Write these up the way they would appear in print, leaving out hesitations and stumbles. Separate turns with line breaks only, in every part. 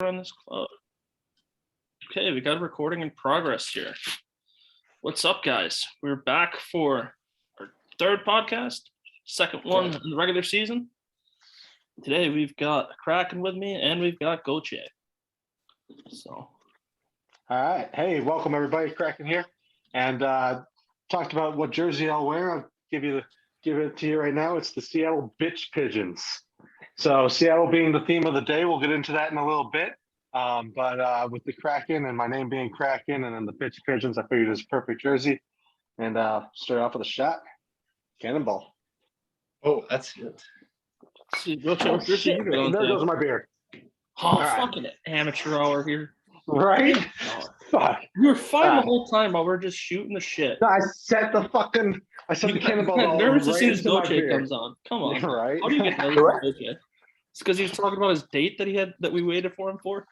Run this club. Okay, we got a recording in progress here. What's up, guys? We're back for our third podcast, second one in the regular season. Today we've got Kraken with me, and we've got Gautiier. So,
all right. Hey, welcome everybody. Kraken here, and talked about what jersey I'll wear. I'll give it to you right now. It's the Seattle Bitch Pigeons. So Seattle being the theme of the day, we'll get into that in a little bit. But with the Kraken and my name being Kraken and then the Bitch Pigeons, I figured it's a perfect jersey. And start off with a shot. Cannonball.
Oh, that's good.
see,
Oh, shit, man. There goes my beer.
Oh,
right.
fucking amateur hour here.
Right? Fuck.
You were fine the whole time while we're just shooting the shit.
No, I set the cannonball.
I'm nervous
right
as soon as
into my
Gautiier
beer.
comes on. Come on.
Right?
How do you get nervous with Gautiier? It's because he was talking about his date that we waited for him for.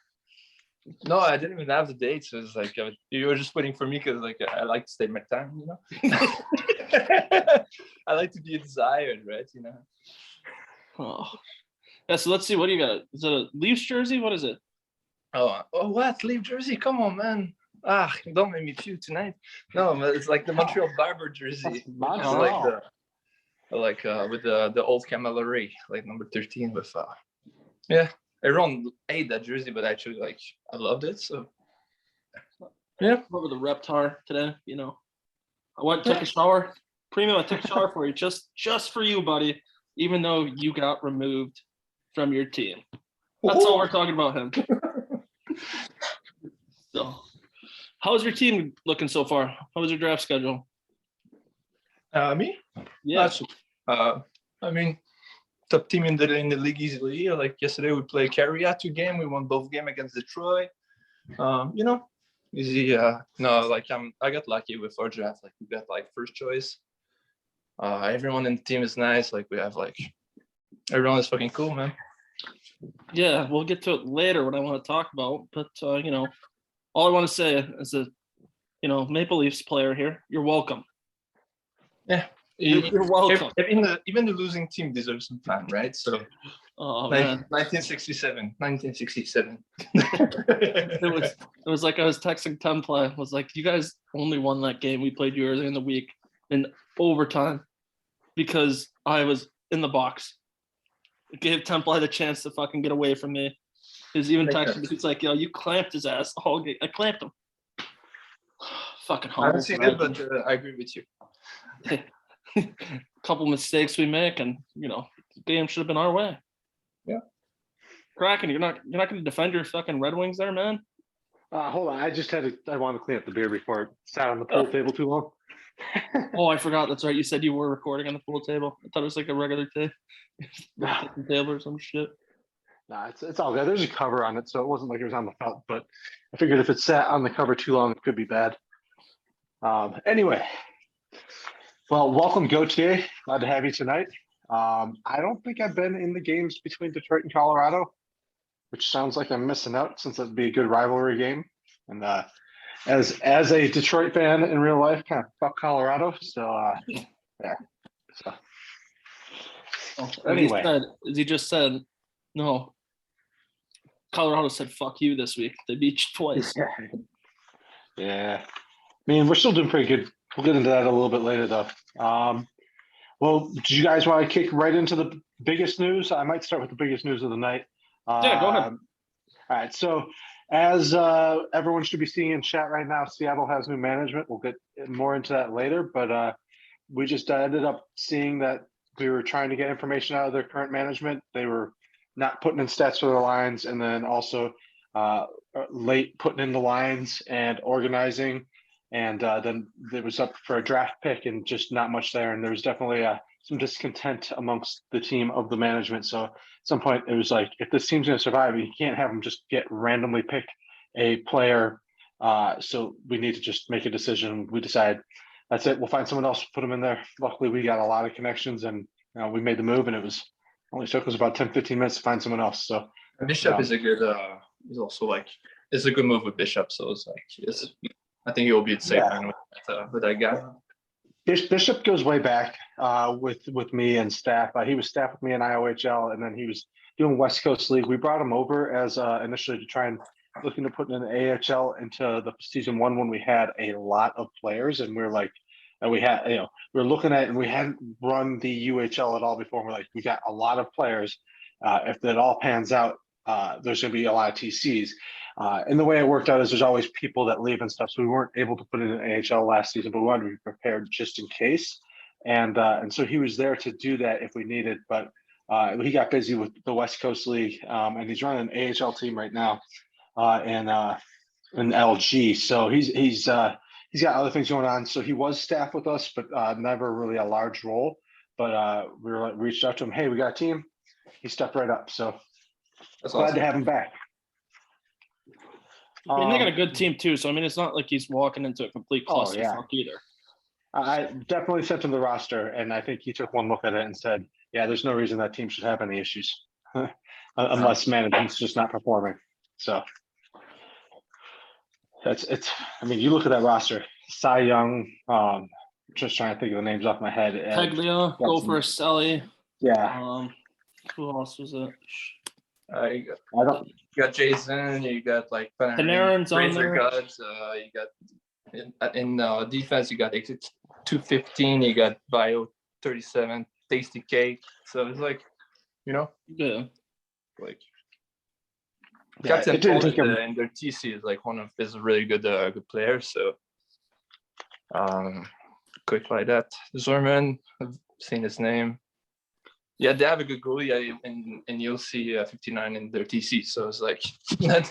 No, I didn't even have the date. So it's like you were just waiting for me because I like to stay my time, you know. I like to be desired, right? You know.
Oh, yeah. So let's see. What do you got? Is it a Leafs jersey? What is it?
Oh, what? Leaf jersey? Come on, man. Don't make me puke tonight. No, it's like the Montreal Barber jersey. It's like with the old Camillery, like number 13 with yeah. Everyone ate that jersey, but actually, I loved it. So, yeah.
Over the Reptar today, you know. I went took a shower. Primeau, I took a shower for you, just for you, buddy. Even though you got removed from your team. That's all we're talking about him. So, how's your team looking so far? How was your draft schedule?
Me?
Yeah.
I mean, top team in the league easily. Like yesterday, we played Carrier 2 game. We won both games against Detroit. You know, easy. No, I got lucky with our draft. Like we got first choice. Everyone in the team is nice. Like we have everyone is fucking cool, man.
Yeah, we'll get to it later what I want to talk about. But you know, all I want to say is a Maple Leafs player here. You're welcome.
Yeah.
You're welcome.
Even the losing team deserves some fun, right? So,
man.
1967.
It was like I was texting Template. I was like, you guys only won that game we played you early in the week in overtime because I was in the box. It gave Template the chance to fucking get away from me. He's even texting me. He's like, yo, you clamped his ass all game. I clamped him. Fucking
I haven't seen it, but I agree with you.
Couple mistakes we make, and the game should have been our way.
Yeah.
Kraken, you're not going to defend your fucking Red Wings there, man.
Hold on, I wanted to clean up the beer before it sat on the pool table too long.
Oh, I forgot. That's right. You said you were recording on the pool table. I thought it was like a regular table or some shit.
Nah, it's all good. There's a cover on it, so it wasn't like it was on the felt. But I figured if it sat on the cover too long, it could be bad. Anyway, well, welcome, Gautiier. Glad to have you tonight. I don't think I've been in the games between Detroit and Colorado, which sounds like I'm missing out since it'd be a good rivalry game. And as a Detroit fan in real life, kind of fuck Colorado. So yeah. So anyway,
he just said, no. Colorado said fuck you this week. They beat you twice.
Yeah. I mean, we're still doing pretty good. We'll get into that a little bit later, though. Well, do you guys want to kick right into the biggest news? I might start with the biggest news of the night.
Yeah, go ahead.
All right. So, as everyone should be seeing in chat right now, Seattle has new management. We'll get more into that later. But we just ended up seeing that we were trying to get information out of their current management. They were not putting in stats for the lines, and then also late putting in the lines and organizing. And then it was up for a draft pick and just not much there. And there was definitely some discontent amongst the team of the management. So at some point it was like, if this team's going to survive, you can't have them just get randomly pick a player. So we need to just make a decision. We decided that's it. We'll find someone else, put them in there. Luckily, we got a lot of connections and we made the move, and it was only took us about 10, 15 minutes to find someone else. So
Bishop is a good, he's also it's a good move with Bishop. So I think he'll be the same with that guy.
Bishop goes way back with me and staff. He was staff with me in IOHL, and then he was doing West Coast League. We brought him over as initially to try and looking to put in an AHL into the season one when we had a lot of players, and we're like, and we had, we were looking at, and we hadn't run the UHL at all before. And we're like, we got a lot of players. If that all pans out, there's going to be a lot of TCs. And the way it worked out is there's always people that leave and stuff. So we weren't able to put in an AHL last season, but we wanted to be prepared just in case. And so he was there to do that if we needed, but he got busy with the West Coast League, and he's running an AHL team right now in LG. So he's got other things going on. So he was staff with us, but never really a large role. But we reached out to him. Hey, we got a team. He stepped right up. So
That's
glad
awesome.
to have him back.
And they got a good team too. So I mean, it's not like he's walking into a complete clusterfuck either.
I definitely sent him the roster, and I think he took one look at it and said, "Yeah, there's no reason that team should have any issues, unless management's just not performing." So it's. I mean, you look at that roster: Cy Young. Just trying to think of the names off my head.
Peglia, Gopher, Selly.
Yeah.
Who else was it?
You got Jason. You got like
Panarin's on there.
Gods, you got in defense. You got 215. You got Bio 37. Tasty Cake. So it's like,
Yeah.
Like
Yeah,
Captain
it didn't
Paul
take him.
in their TC is like one of his really good players. So quick like that. Zerman, I've seen his name. Yeah, they have a good goalie, and you'll see 59 in their TC. So it's like no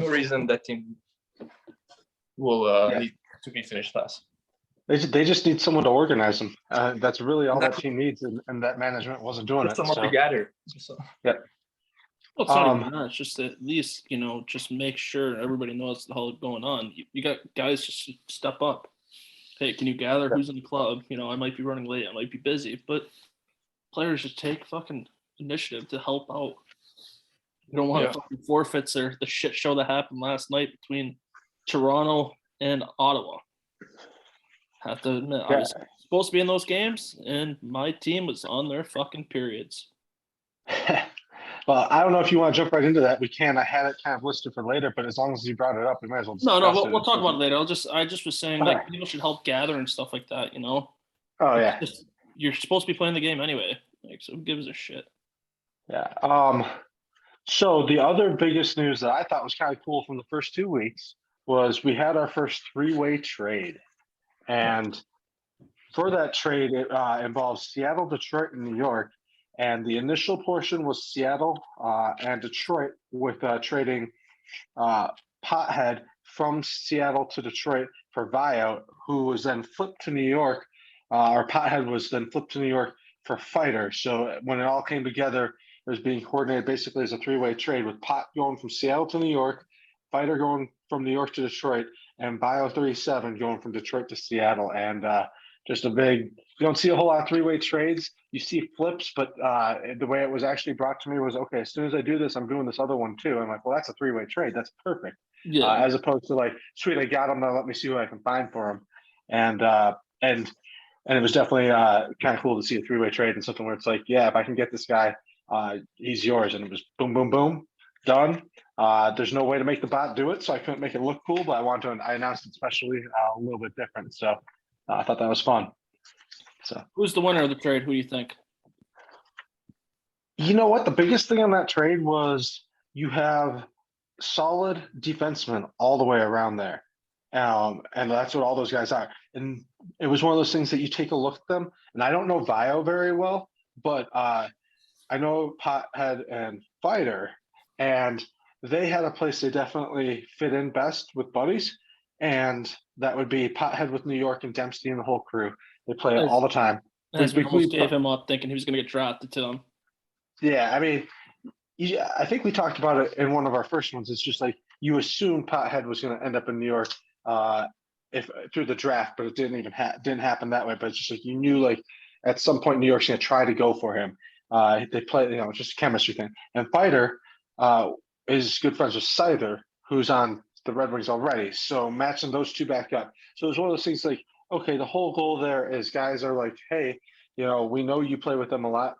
reason that team will need to be finished last.
They just need someone to organize them. That's really all that team needs, and that management wasn't doing it.
Someone
So.
together. So.
Yeah.
Well, it's not even that. It's just at least, just make sure everybody knows the hell going on. You got guys just step up. Hey, can you gather who's in the club? I might be running late. I might be busy, but players just take fucking initiative to help out. You don't want to fucking forfeits or the shit show that happened last night between Toronto and Ottawa. Have to admit, I was supposed to be in those games, and my team was on their fucking periods.
Well, I don't know if you want to jump right into that. We can. I had it kind of listed for later, but as long as you brought it up, we might as well.
We'll talk about it later. I just was saying people should help gather and stuff like that.
Oh yeah.
You're supposed to be playing the game anyway. Like, so who gives a shit?
Yeah. So the other biggest news that I thought was kind of cool from the first 2 weeks was we had our first 3-way trade, and for that trade, it involves Seattle, Detroit, and New York. And the initial portion was Seattle and Detroit with trading Pothead from Seattle to Detroit for Vio, who was then flipped to New York. Or Pothead was then flipped to New York for Fighter. So when it all came together, it was being coordinated basically as a 3-way trade with Pot going from Seattle to New York, Fighter going from New York to Detroit, and Bio 37 going from Detroit to Seattle. And just a big, you don't see a whole lot of 3-way trades. You see flips, but the way it was actually brought to me was, okay, as soon as I do this, I'm doing this other one too. I'm like, well, that's a 3-way trade. That's perfect.
Yeah.
As opposed to like, sweet, I got him. Now let me see what I can find for him. And it was definitely kind of cool to see a 3-way trade and something where it's like, yeah, if I can get this guy, he's yours. And it was boom, boom, boom, done. There's no way to make the bot do it, so I couldn't make it look cool, but I announced it especially a little bit different. So I thought that was fun. So
who's the winner of the trade? Who do you think?
You know what? The biggest thing on that trade was you have solid defensemen all the way around there. And that's what all those guys are. And it was one of those things that you take a look at them. And I don't know Vio very well, but I know Pothead and Fighter, and they had a place they definitely fit in best with buddies. And that would be Pothead with New York and Dempsey and the whole crew. They play it all the time.
We almost gave him up thinking he was going to get drafted to them.
Yeah, I mean, I think we talked about it in one of our first ones. It's just like you assumed Pothead was going to end up in New York if through the draft, but it didn't happen that way. But it's just like you knew, like at some point New York's going to try to go for him. They play, it's just a chemistry thing. And Fighter is good friends with Scyther, who's on the Red Wings already. So matching those two back up. So it's one of those things like, okay, the whole goal there is guys are like, hey, we know you play with them a lot.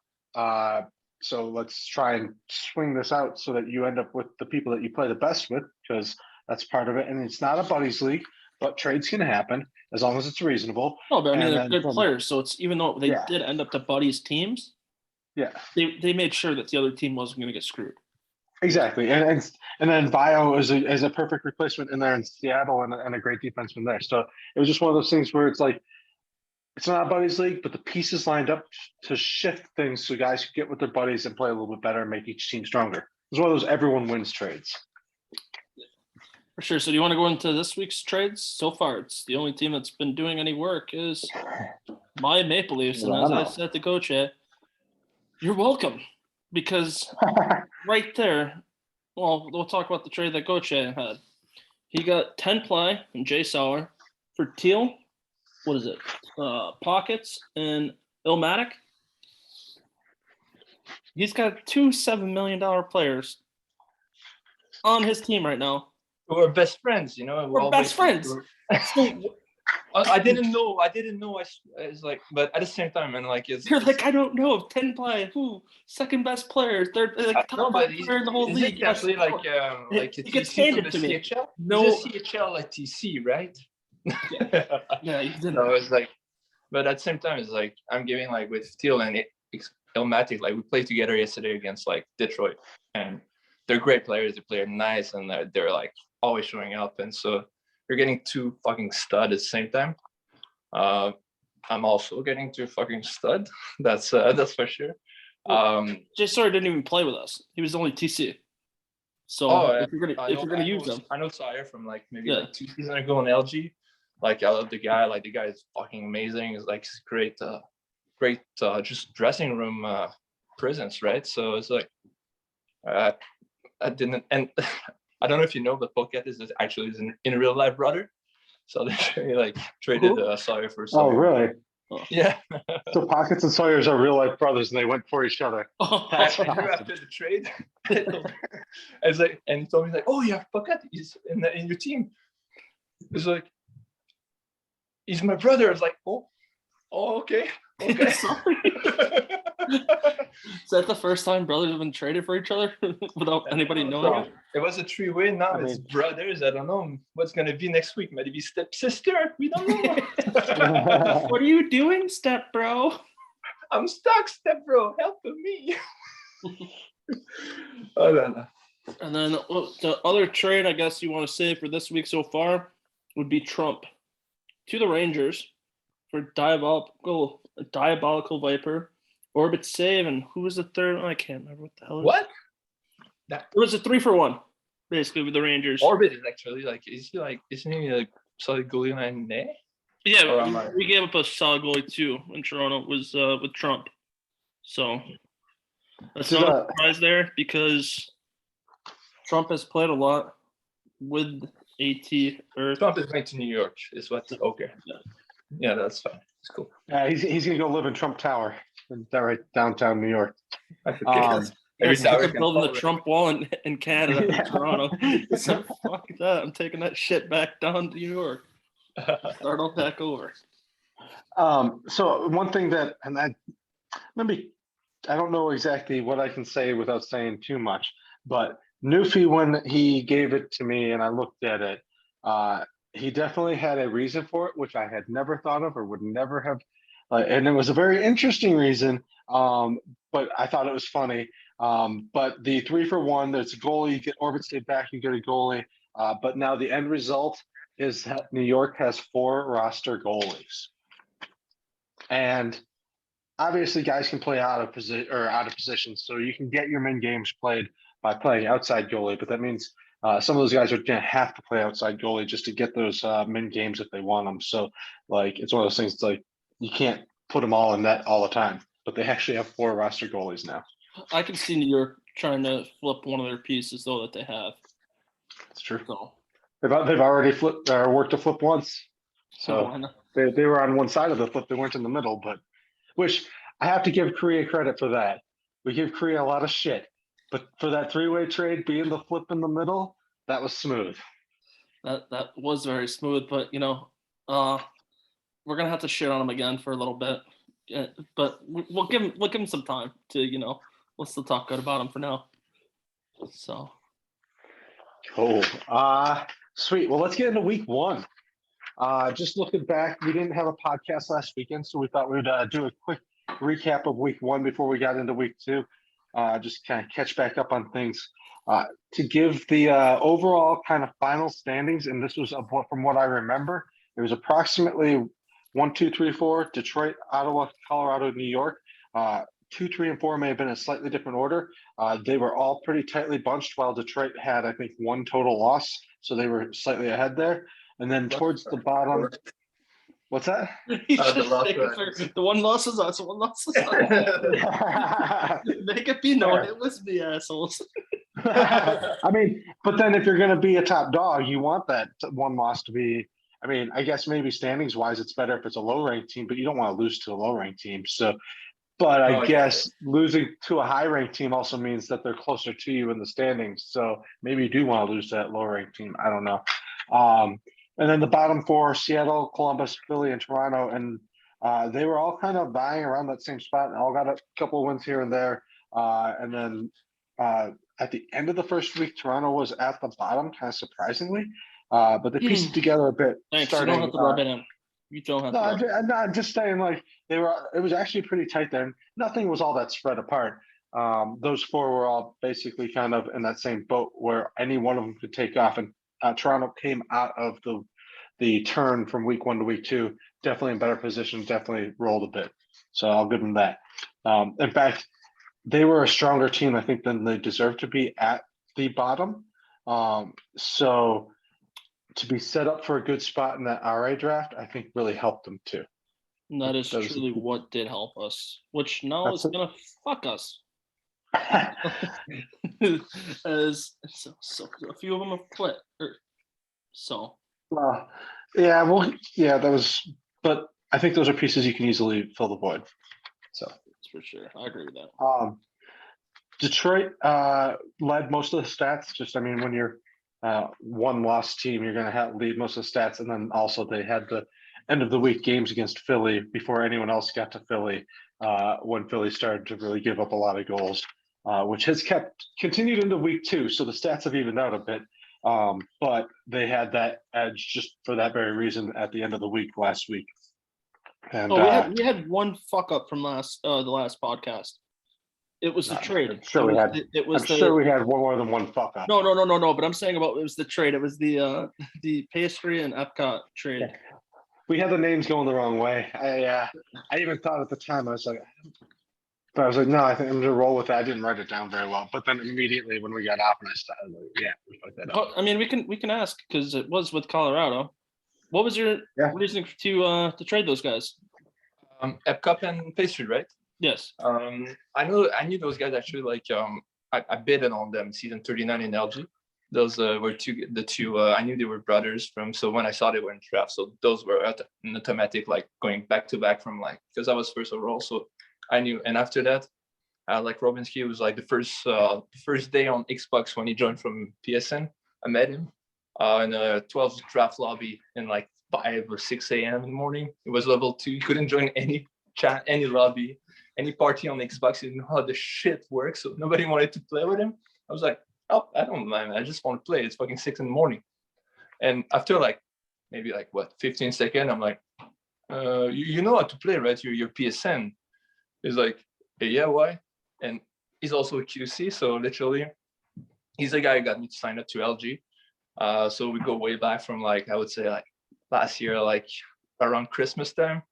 So let's try and swing this out so that you end up with the people that you play the best with, because that's part of it. And it's not a buddies league, but trades can happen as long as it's reasonable.
No, but I mean
And
they're
then
good
from-
players, so it's even though they
Yeah.
did end up to buddies teams,
Yeah,
they made sure that the other team wasn't going to get screwed.
exactly. And then Bio is a perfect replacement in there in Seattle and a great defenseman there. So it was just one of those things where it's like, it's not a buddies league, but the pieces lined up to shift things so guys could get with their buddies and play a little bit better and make each team stronger. It's one of those everyone wins trades.
For sure. So do you want to go into this week's trades? So far, it's the only team that's been doing any work is my Maple Leafs. And as I said to Gautiier, you're welcome. Because right there, well, we'll talk about the trade that Gautiier had. He got 10 play and Jay Sauer for Teal. What is it? Pockets and Ilmatic. He's got two $7 million players on his team right now.
We're best friends, you know.
We're best friends.
I didn't know. I was like, but at the same time, and like,
You're like, I don't know. 10 play. Who? Second best player. Third, like top
but
player in the whole
is
league.
it actually like
He
a
gets
TC
handed
from
to
the
me.
CHL?
No.
It's a CHL at TC, right?
Yeah, you didn't.
So it's like, but at the same time, it's like I'm giving like with Teal and Ilmatic, like we played together yesterday against like Detroit, and they're great players. They play nice, and they're like always showing up, and so you're getting two fucking stud at the same time. I'm also getting two fucking stud. That's for sure.
Jay Sawyer didn't even play with us. He was only TC. So if you're gonna use him,
I know Sawyer from like maybe
Yeah.
like 2 seasons ago in LG. Like I love the guy. Like the guy is fucking amazing. He's like great, just dressing room presence, right? So it's like I didn't, and I don't know if you know, but Pocket is actually in real life brother. So they like traded Sawyer for Sawyer.
Oh, really?
Yeah.
So Pockets and Sawyers are real life brothers, and they went for each other. That's
And
awesome.
after the trade, it's like, and he told me like, "Oh yeah, Pocket is in your team." It's like, he's my brother. I was like, "Oh, okay."
Is that the first time brothers have been traded for each other without anybody knowing it?
It was a 3-way. Now
I
it's
mean-
brothers. I don't know what's gonna be next week. Maybe stepsister. We don't know.
What are you doing, step bro?
I'm stuck, step bro. Help me. Oh, no.
And then the other trade I guess you want to say for this week so far would be Trump to the Rangers for Diabolical Viper, Orbit Save, and who was the third one? I can't remember what the hell.
What?
It was a 3-for-1, basically, with the Rangers.
Orbit is actually like, isn't he a solid goalie in there?
Yeah,
Or am I-
we gave up a solid goalie too in Toronto. Was with Trump, so that's
Did,
not a surprise there because Trump has played a lot with AT. Or
Trump is going to New York. Is what? Okay. Yeah, that's fine. It's cool.
He's gonna go live in Trump Tower, right downtown New York.
Okay.
yeah,
tower
they're
can
building the
follow it.
Trump wall in Canada,
Yeah.
in Toronto. So fuck that! I'm taking that shit back down to New York. Start all back over.
So one thing that, and I don't know exactly what I can say without saying too much, but Newfie, when he gave it to me and I looked at it, he definitely had a reason for it, which I had never thought of or would never have. And it was a very interesting reason, but I thought it was funny. But the 3-for-1, there's a goalie, you get Orbit State back, you get a goalie. But now the end result is that New York has 4 roster goalies. And obviously guys can play out of position. So you can get your min games played by playing outside goalie, but that means some of those guys are going to have to play outside goalie just to get those min games if they want them. So like, it's one of those things, it's like you can't put them all in net all the time, but they actually have 4 roster goalies now.
I can see New York trying to flip one of their pieces though that they have.
It's true.
So
They've already worked a flip once. So
why not?
they were on one side of the flip. They weren't in the middle, but which I have to give Korea credit for that. We give Korea a lot of shit, but for that 3-way trade being the flip in the middle, that was smooth.
That was very smooth, but we're gonna have to shit on him again for a little bit. Yeah, but we'll give him some time to we'll still talk good about them for now. So
Cool. Sweet. Well, let's get into week one. Just looking back, we didn't have a podcast last weekend, so we thought we'd do a quick recap of week one before we got into week two. Just kind of catch back up on things. To give the overall kind of final standings, and this was from what I remember, it was approximately 1, 2, 3, 4, Detroit, Ottawa, Colorado, New York. 2, 3, and 4 may have been a slightly different order. They were all pretty tightly bunched, while Detroit had, I think, 1 total loss, so they were slightly ahead there. And then towards the bottom, what's that?
he's just making sure the one loss is us, one loss is us. Make it be known it was the assholes.
I mean, but then if you're going to be a top dog, you want that one loss to be. I mean, I guess maybe standings wise, it's better if it's a low ranked team, but you don't want to lose to a low ranked team. So, but I guess losing to a high ranked team also means that they're closer to you in the standings. So maybe you do want to lose to that low ranked team. I don't know. And then the bottom 4, Seattle, Columbus, Philly, and Toronto. And they were all kind of vying around that same spot and all got a couple of wins here and there. And then at the end of the first week, Toronto was at the bottom, kind of surprisingly. But they pieced it together a bit.
Thanks. You don't have to rub it in. You don't have to.
No, I'm just saying, like, it was actually pretty tight there. Nothing was all that spread apart. Those 4 were all basically kind of in that same boat where any one of them could take off. And Toronto came out of the turn from week 1 to week 2, definitely in better position, definitely rolled a bit. So I'll give them that. In fact, they were a stronger team, I think, than they deserved to be at the bottom. So to be set up for a good spot in that RA draft, I think really helped them too.
And that is truly what did help us, which now is going to fuck us. As so a few of them have quit. So
that was, but I think those are pieces you can easily fill the void. So
that's for sure. I agree with that.
Detroit led most of the stats. Just, I mean, when you're one loss team, you're going to lead most of the stats. And then also they had the end of the week games against Philly before anyone else got to Philly, when Philly started to really give up a lot of goals, which has continued into week 2. So the stats have evened out a bit. But they had that edge just for that very reason at the end of the week last week. And
we had one fuck up from the last podcast. It was the trade.
I'm sure we had one more than one fuck up.
No. But I'm saying it was the trade. It was the pastry and Epcot trade.
Yeah. We had the names going the wrong way. I even thought at the time, I was like, no, I think I'm gonna roll with it. I didn't write it down very well, but then immediately when we got off, and I started, we fucked that up.
I mean, we can ask because it was with Colorado. What was your reasoning to trade those guys?
Epcot and pastry, right?
Yes.
I knew those guys actually. Like, I bid on them season 39 in LG. Those were the two. I knew they were brothers from. So when I saw they were in draft, so those were an automatic, like going back to back from, like, because I was first overall. So I knew. And after that, like Robinski was like the first day on Xbox when he joined from PSN. I met him in a 12 draft lobby in like 5 or 6 a.m. in the morning. It was level 2. He couldn't join any chat, any lobby, any party on Xbox. He didn't know how the shit works, so nobody wanted to play with him. I was like, oh, I don't mind. I just want to play. It's fucking 6 in the morning. And after like maybe like 15 seconds, I'm like, you know how to play, right? You're PSN. He's like, hey, yeah, why? And he's also a QC, so literally, he's the guy who got me to sign up to LG. So we go way back from, like, I would say like last year, like around Christmas time.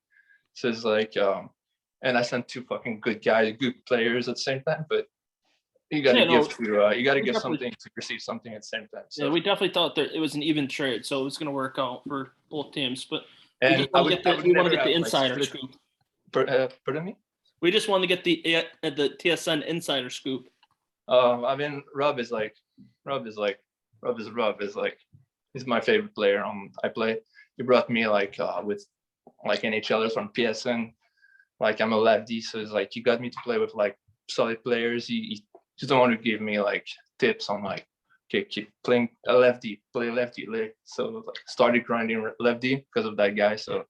So it's like, and I sent 2 fucking good guys, good players at the same time, but you gotta give something to receive something at the same time. So.
Yeah, we definitely thought that it was an even trade, so it was going to work out for both teams. But
we
want to get the insider scoop.
Pardon me?
We just wanted to get the TSN insider scoop.
I mean, Rob is he's my favorite player I play. He brought me like with like NHLers from PSN. Like, I'm a lefty, so it's like he got me to play with like solid players. He just don't want to give me like tips on like, okay, keep playing a lefty, play lefty. So like, started grinding lefty because of that guy. So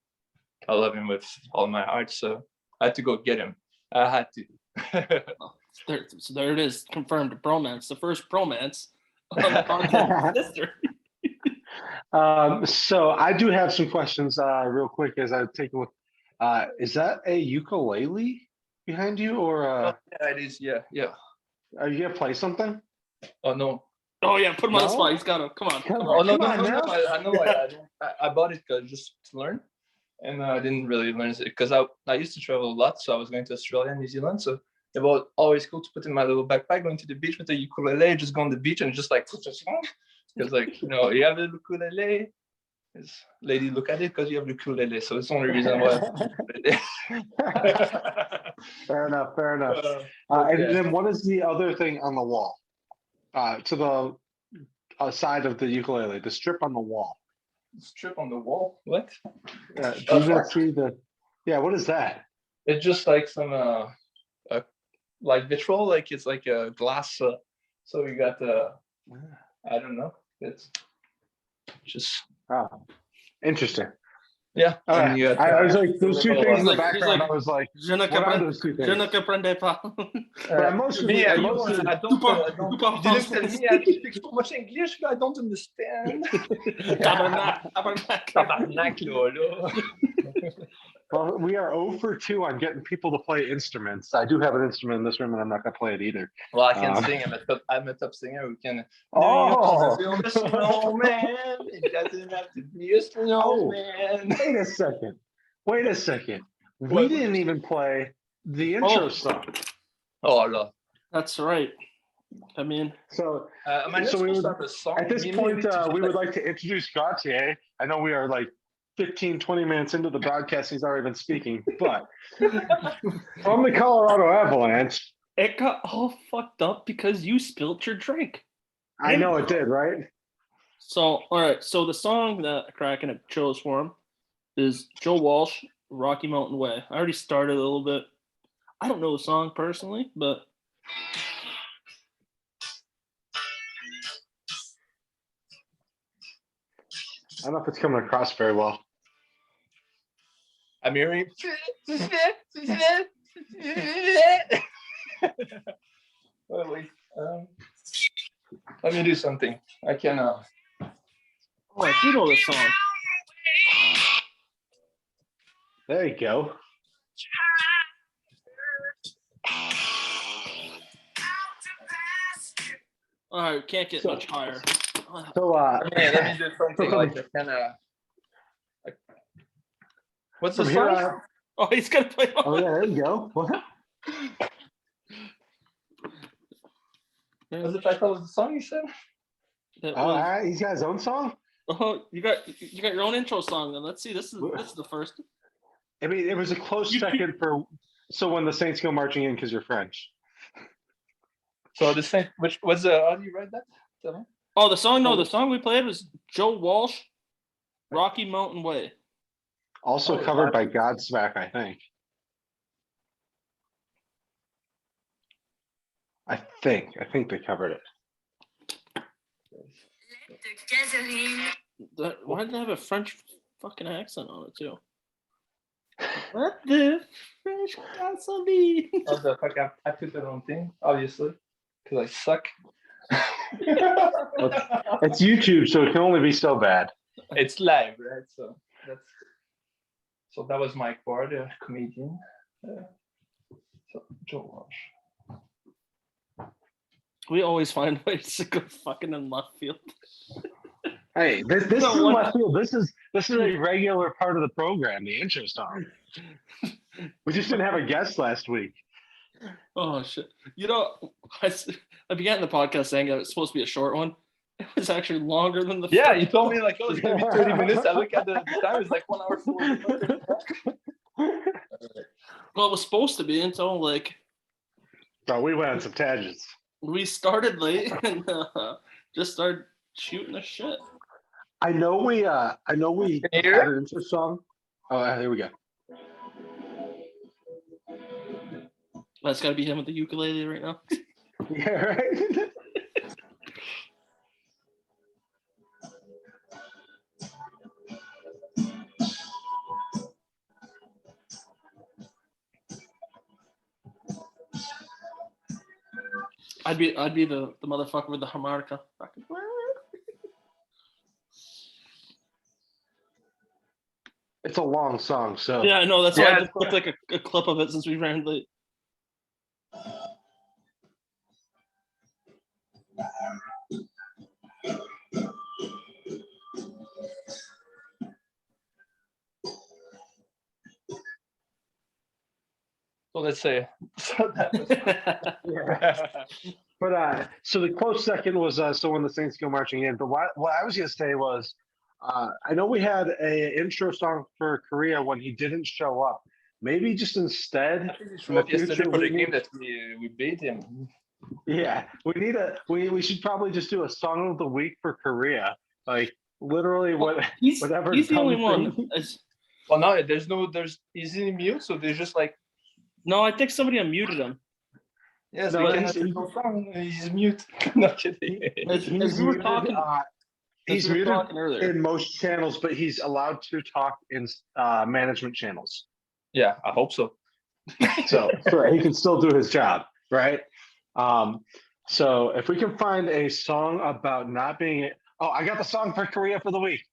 I love him with all my heart. So I had to go get him. I had to.
So there it is, confirmed bromance. The first bromance on the podcast history.
So I do have some questions real quick as I take a look. Is that a ukulele behind you, or
Yeah, it is. Yeah.
are you gonna play something?
Oh no.
Oh yeah, put him on the
No?
spot. He's got to come on.
Oh no,
Come on now.
I know. I bought it just to learn, and I didn't really learn it because I used to travel a lot, so I was going to Australia and New Zealand. So it was always cool to put in my little backpack, going to the beach with the ukulele, just go on the beach and just like put a song. Because like you have the ukulele, lady look at it because you have the ukulele. So it's the only reason why.
Fair enough.
Okay.
And then what is the other thing on the wall? To the side of the ukulele, the strip on the wall.
Strip on the wall. What?
Do you guys see the? Yeah, what is that?
It's just like some like vitriol, like it's like a glass. So you got I don't know. It's just
Interesting.
yeah.
All
And
right.
you got,
I was like those two things in the
He's
background.
like,
I was like,
Je ne
what are those two
je ne
things?
comprends pas.
But I mostly,
me,
I
you,
mostly,
I don't.
Coupe
You didn't tell me I speak so much English. I don't understand.
Tabarnak.
Tabarnak, lolo.
well, we are 0 for 2 on getting people to play instruments. I do have an instrument in this room, and I'm not going to play it either.
Well, I can sing. I'm a top singer. We can.
Oh!
Build a snowman. It doesn't have to be a snowman.
Wait a second. We
What?
didn't even play the intro song.
Oh, no.
That's right. I mean,
So,
am I not
so we
supposed to
would,
have a song?
at this point, we would like to introduce Gautiier. I know we are like 15, 20 minutes into the broadcast. He's already been speaking, but from the Colorado Avalanche.
it got all fucked up because you spilled your drink.
I know it did, right?
So, all right. So the song that Kraken had chose for him is Joe Walsh, Rocky Mountain Way. I already started a little bit. I don't know the song personally, but
I don't know if it's coming across very well.
I'm hearing. Wait. Let me do something. I can.
oh, I do know the song.
There you go.
All right, can't get much higher.
So,
let me do something like I can. What's the song?
Oh, he's gonna play.
Oh yeah, there you go. What?
What's the title of the song you said?
He's got his own song.
Oh, you got your own intro song. Then let's see. This is the first.
I mean, it was a close second for. So when the Saints go marching in because you're French.
So the same. Which was how do you write that? Tell me.
Oh, the song. No, the song we played was Joe Walsh, Rocky Mountain Way.
Also covered by Godsmack, I think. I think they covered it.
Why did it have a French fucking accent on it too? What the French gasoline?
Oh, the fuck! I put the wrong thing, obviously, because I suck.
It's YouTube, so it can only be so bad.
It's live, right? So that was Mike Ward, a comedian. So Joe Walsh.
We always find ways to go fucking in left field.
Hey, this is left field. This is a regular part of the program, the intro song. We just didn't have a guest last week.
Oh shit! You know, I began the podcast saying that it's supposed to be a short one. It was actually longer than the.
Yeah, you told me like, oh, it's gonna be 30 minutes. I look at the time; it's like 1 hour 40.
Well, it was supposed to be until like.
So we went on some tangents.
We started late and just started shooting the shit.
I know we had an intro song. Oh, here we go.
That's got to be him with the ukulele right now.
Yeah, right.
I'd be the motherfucker with the harmonica. Fucking.
It's a long song, so
Yeah, I know. That's why
Yeah,
I just took like a clip of it since we ran late.
So let's say. So that was,
But so the close second was so when the Saints go marching in. But what I was gonna say was, I know we had a intro song for Korea when he didn't show up. Maybe just instead
I think he
in
showed
the
up yesterday
future
for the
we
game
need,
that we beat him.
yeah, we should probably just do a song of the week for Korea. Like literally whatever
he's the only
dumb
one.
thing-
Well, no, he's in mute, so there's just like,
No, I think somebody unmuted him.
yes,
No,
we can
he's-
have no song. He's mute. Not kidding.
As
he's
we were
muted,
talking,
he's
as we were
muted
talking earlier.
in most channels, but he's allowed to talk in management channels.
Yeah, I hope so.
So he can still do his job, right? So if we can find a song about not being, oh, I got the song for Korea for the week.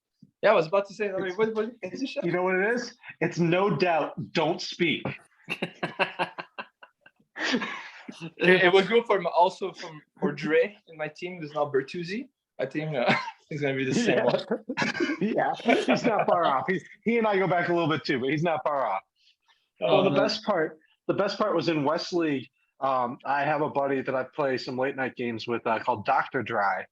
Yeah, I was about to say. I mean, what is it?
You know what it is? It's No Doubt, Don't Speak.
It was good for Dre in my team. There's now Bertuzzi. I think it's gonna be the same one.
Yeah, he's not far off. He and I go back a little bit too, but he's not far off.
Oh,
Well,
no.
the best part was in West League. I have a buddy that I play some late night games with called Dr. Dry,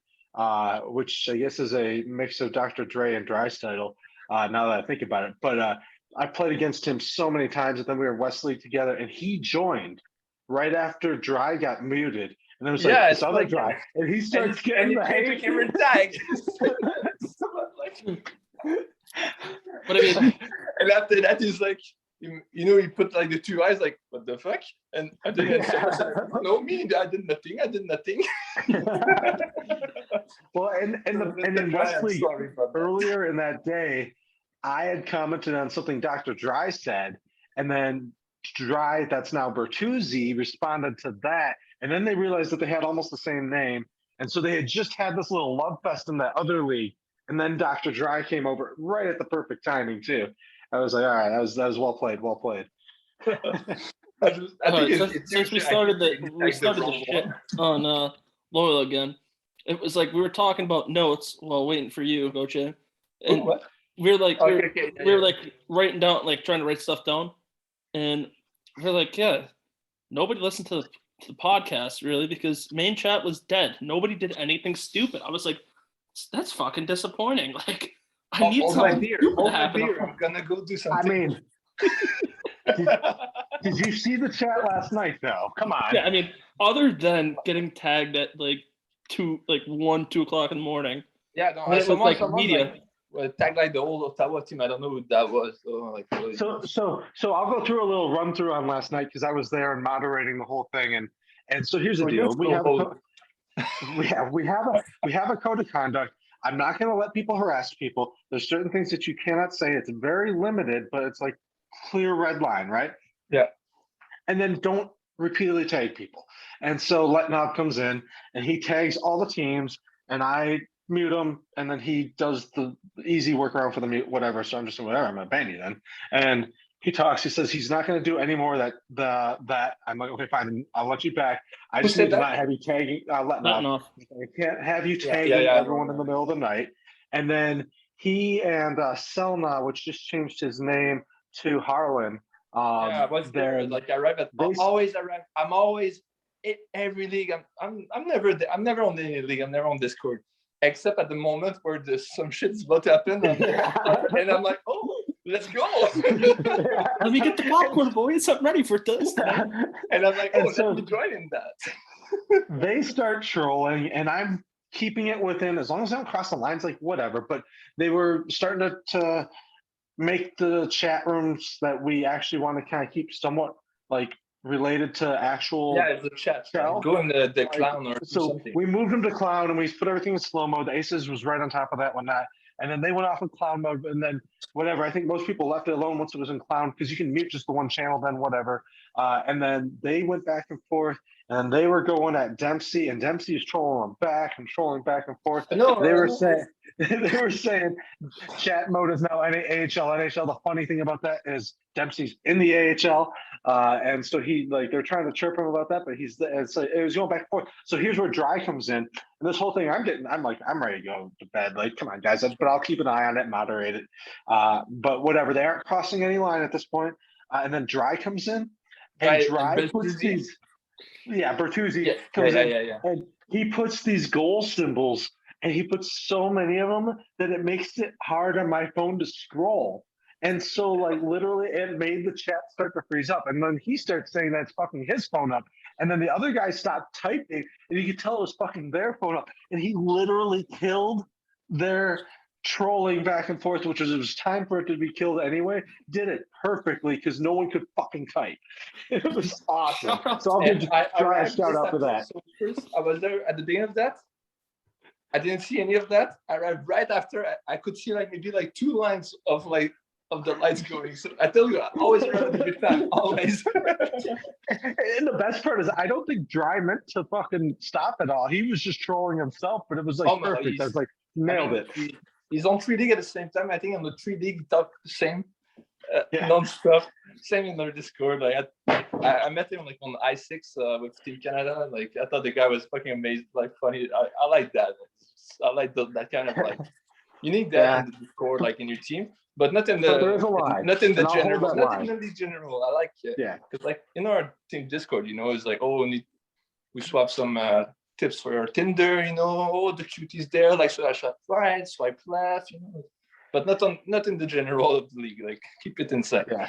which I guess is a mix of Dr. Dre and Dry's title. Now that I think about it, but I played against him so many times, and then we were in West League together, and he joined right after Dry got muted, and it was like this
it's
other
like,
Dry, and he starts getting
he
the
came to
hate.
Cameron tag.
But I mean,
And after that, he's like, he put like the two eyes, like, what the fuck? And I didn't no, me, I did nothing.
Well, and in West League earlier in that day, I had commented on something Dr. Dry said, and then Dry, that's now Bertuzzi, responded to that, and then they realized that they had almost the same name, and so they had just had this little love fest in that other league, and then Dr. Dry came over right at the perfect timing too. I was like, all right, that was well played.
I think
since we started the shit on Loyal again, it was like we were talking about notes while waiting for you, Gautiier, and
what?
we were like
Okay,
we were like writing down, like trying to write stuff down, and we are like, yeah, nobody listened to the podcast really because main chat was dead. Nobody did anything stupid. I was like, that's fucking disappointing. Like, I need something stupid to happen.
I'm gonna go do something.
I mean, did you see the chat last night though? Come on.
Yeah, I mean, other than getting tagged at like 2 o'clock in the morning.
Yeah, no,
When it was like media.
Tag like the whole Ottawa team. I don't know who that was.
So I'll go through a little run through on last night because I was there and moderating the whole thing, and so here's the deal: we have a code of conduct. I'm not going to let people harass people. There's certain things that you cannot say. It's very limited, but it's like clear red line, right?
Yeah.
And then don't repeatedly tag people. And so Letnob comes in and he tags all the teams, and I mute him, and then he does the easy workaround for the mute, whatever. So I'm just whatever. I'm gonna ban you then. And he talks. He says he's not going to do any more of that. I'm like, okay, fine. I'll let you back. I just need to not have you tagging. Letnob. I can't have you tagging everyone in the middle of the night. And then he and Selna, which just changed his name to Harlan.
What's there? Like I arrive at I'm always in every league. I'm never there. I'm never on any league. I'm never on Discord, except at the moment where there's some shit's about to happen, and I'm like, oh, let's go.
Let me get the popcorn, boys. I'm ready for this.
And I'm like, oh, let me join in that.
They start trolling, and I'm keeping it within, as long as I don't cross the lines, like whatever. But they were starting to make the chat rooms that we actually want to kind of keep somewhat like related to actual.
Yeah, it's a chat. Go in the clown or
so
something.
We moved them to clown, and we put everything in slow mo. The Aces was right on top of that one night, and then they went off in clown mode, and then whatever. I think most people left it alone once it was in clown because you can mute just the one channel, then whatever. And then they went back and forth, and they were going at Dempsey, and Dempsey's trolling them back and trolling back and forth.
No,
They were
no.
saying they were saying chat mode is now AHL. NHL. The funny thing about that is Dempsey's in the AHL, and so they're trying to chirp him about that, but so it was going back and forth. So here's where Dry comes in, and this whole thing I'm ready to go to bed. Like, come on, guys, but I'll keep an eye on it, moderate it. But whatever, they aren't crossing any line at this point. And then Dry comes in, and Dry puts these. Yeah, Bertuzzi comes in, and he puts these goal symbols, and he puts so many of them that it makes it hard on my phone to scroll. And so, like, literally, it made the chat start to freeze up. And then he starts saying that's fucking his phone up. And then the other guy stopped typing, and you could tell it was fucking their phone up. And he literally killed their trolling back and forth, which was it was time for it to be killed anyway. Did it perfectly because no one could fucking type. It was awesome. So I'll give Dry a shout out for that.
So first, I was there at the beginning of that. I didn't see any of that. I arrived right after. I could see like maybe like 2 lines of the lights going. So I tell you, I always remember the good time. Always.
And the best part is, I don't think Dry meant to fucking stop at all. He was just trolling himself, but it was like perfect. I was like, nailed it.
He's on 3 League at the same time. I think on the 3 League, he talked the same, non-stop. Same in their Discord. Like I met him like on I6 with Team Canada. Like I thought the guy was fucking amazing, like funny. I like that. I like that kind of like you need that in the Discord, like in your team, but not in the general. Not in the general. I like because like in our team Discord, it's like we swap some tips for your Tinder, the cuties there, like so I swipe right, swipe left, but not in the general of the league. Like keep it inside.
Yeah.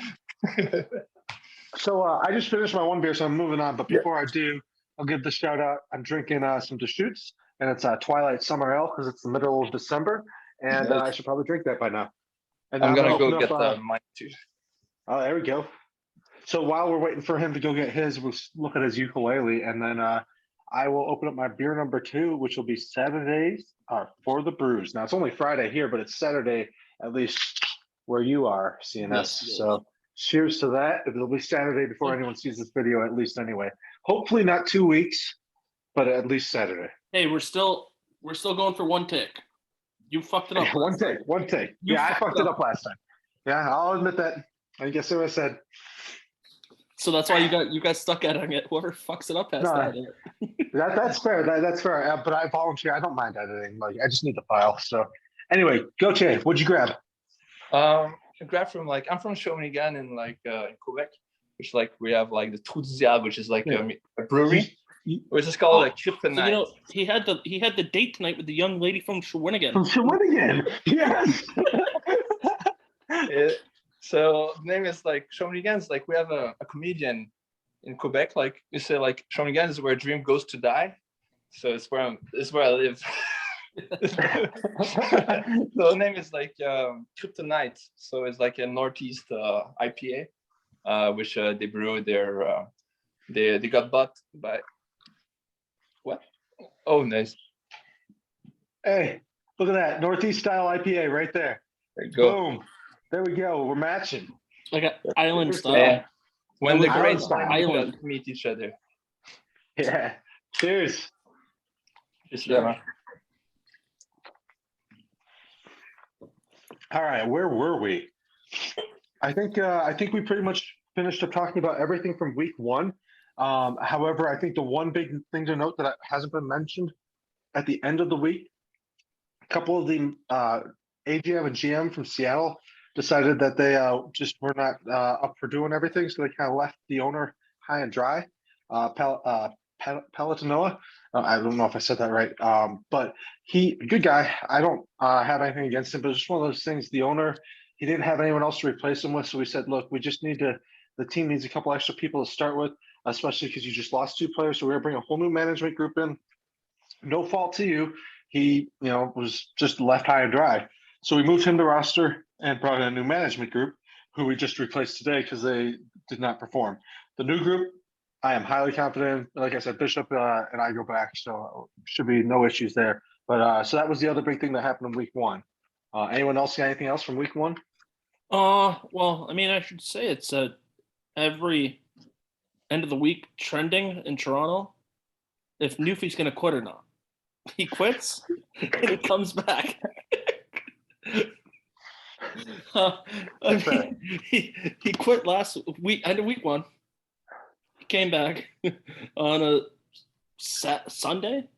So I just finished my 1 beer, so I'm moving on. But before I do, I'll give the shout out. I'm drinking some Deschutes, and it's Twilight Summer Ale because it's the middle of December, and I should probably drink that by now. And
I'm gonna go get mine too.
Oh, there we go. So while we're waiting for him to go get his, we'll look at his ukulele, and then I will open up my beer number 2, which will be Saturdays for the Brews. Now it's only Friday here, but it's Saturday at least where you are, CNS. Yes. So cheers to that. It'll be Saturday before anyone sees this video, at least anyway. Hopefully not 2 weeks, but at least Saturday.
Hey, we're still going for 1 take. You fucked it up.
One take. I fucked it up last time. Yeah, I'll admit that. I guess what I said.
So that's why you guys stuck at it. Whoever fucks it up has that.
That's fair. That's fair. But I volunteer. I don't mind editing. Like I just need the file. So anyway, Gautiier, what'd you grab?
I grabbed from I'm from Shawinigan in in Quebec, which we have the Trou du Diable, which is a brewery. Which is called Kryptonite.
So, he had the date tonight with the young lady from Shawinigan.
From Shawinigan, yes.
So the name is Shawinigan's we have a comedian in Quebec. You say Shawinigan is where dream goes to die. So it's where I live. So the name is Kryptonite. So it's a Northeast IPA, which they brew. They got bought by. What? Oh, nice.
Hey, look at that. Northeast style IPA right there.
There you go.
Boom. There we go. We're matching.
Like an island style.
Yeah. When the great
island
meet each other.
Yeah. Cheers.
Yeah.
All right. Where were we? I think we pretty much finished up talking about everything from week 1. However, I think the one big thing to note that hasn't been mentioned at the end of the week, a couple of the AGM and GM from Seattle decided that they just were not up for doing everything, so they kind of left the owner high and dry. Palatinoa, I don't know if I said that right, but good guy. I don't have anything against him, but it's just one of those things. The owner, he didn't have anyone else to replace him with, so we said, look, we just need the team needs a couple extra people to start with, especially because you just lost 2 players. So we're going to bring a whole new management group in. No fault to you. He, was just left high and dry. So we moved him to roster and brought in a new management group who we just replaced today because they did not perform. The new group, I am highly confident. Like I said, Bishop and I go back, so should be no issues there. But so that was the other big thing that happened in week 1. Anyone else see anything else from week 1?
Well, I mean, I should say it's every end of the week trending in Toronto. if Newfie's gonna quit or not. He quits and he comes back. I mean, he quit last week, end of week 1. He came back on a Sunday.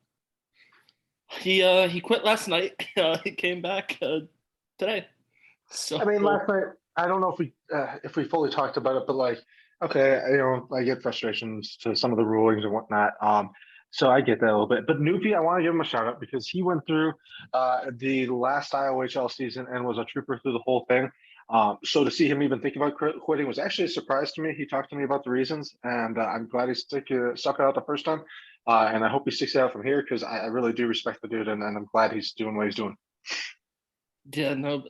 He quit last night. He came back today. So
I mean, last night, I don't know if we fully talked about it, but like, okay, I get frustrations to some of the rulings and whatnot. So I get that a little bit. But Newfie, I want to give him a shout out because he went through the last IOHL season and was a trooper through the whole thing. So to see him even think about quitting was actually a surprise to me. He talked to me about the reasons, and I'm glad he stuck it out the first time. And I hope he sticks it out from here because I really do respect the dude, and I'm glad he's doing what he's doing.
Yeah, no.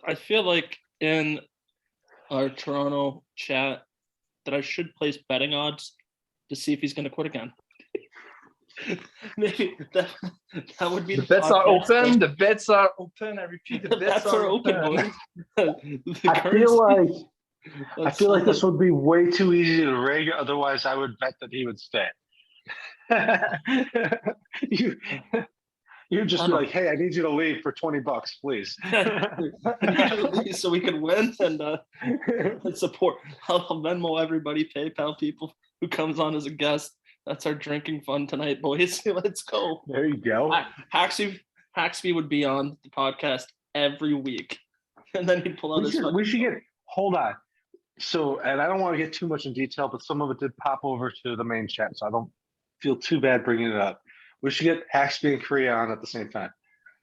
I feel like in our Toronto chat that I should place betting odds to see if he's going to quit again. Maybe that would be
The bets are open. The bets are open. I repeat, the bets are open.
I feel like this would be way too easy to rig. Otherwise, I would bet that he would stay. You'd just be like, "Hey, I need you to leave for $20, please."
So we can win and support. I'll Venmo everybody, PayPal people who comes on as a guest. That's our drinking fun tonight, boys. Let's go.
There you go.
Haxby would be on the podcast every week, and then he'd pull out his.
We should get. Hold on. So, and I don't want to get too much in detail, but some of it did pop over to the main chat, so I don't feel too bad bringing it up. We should get Haxby and Korea on at the same time.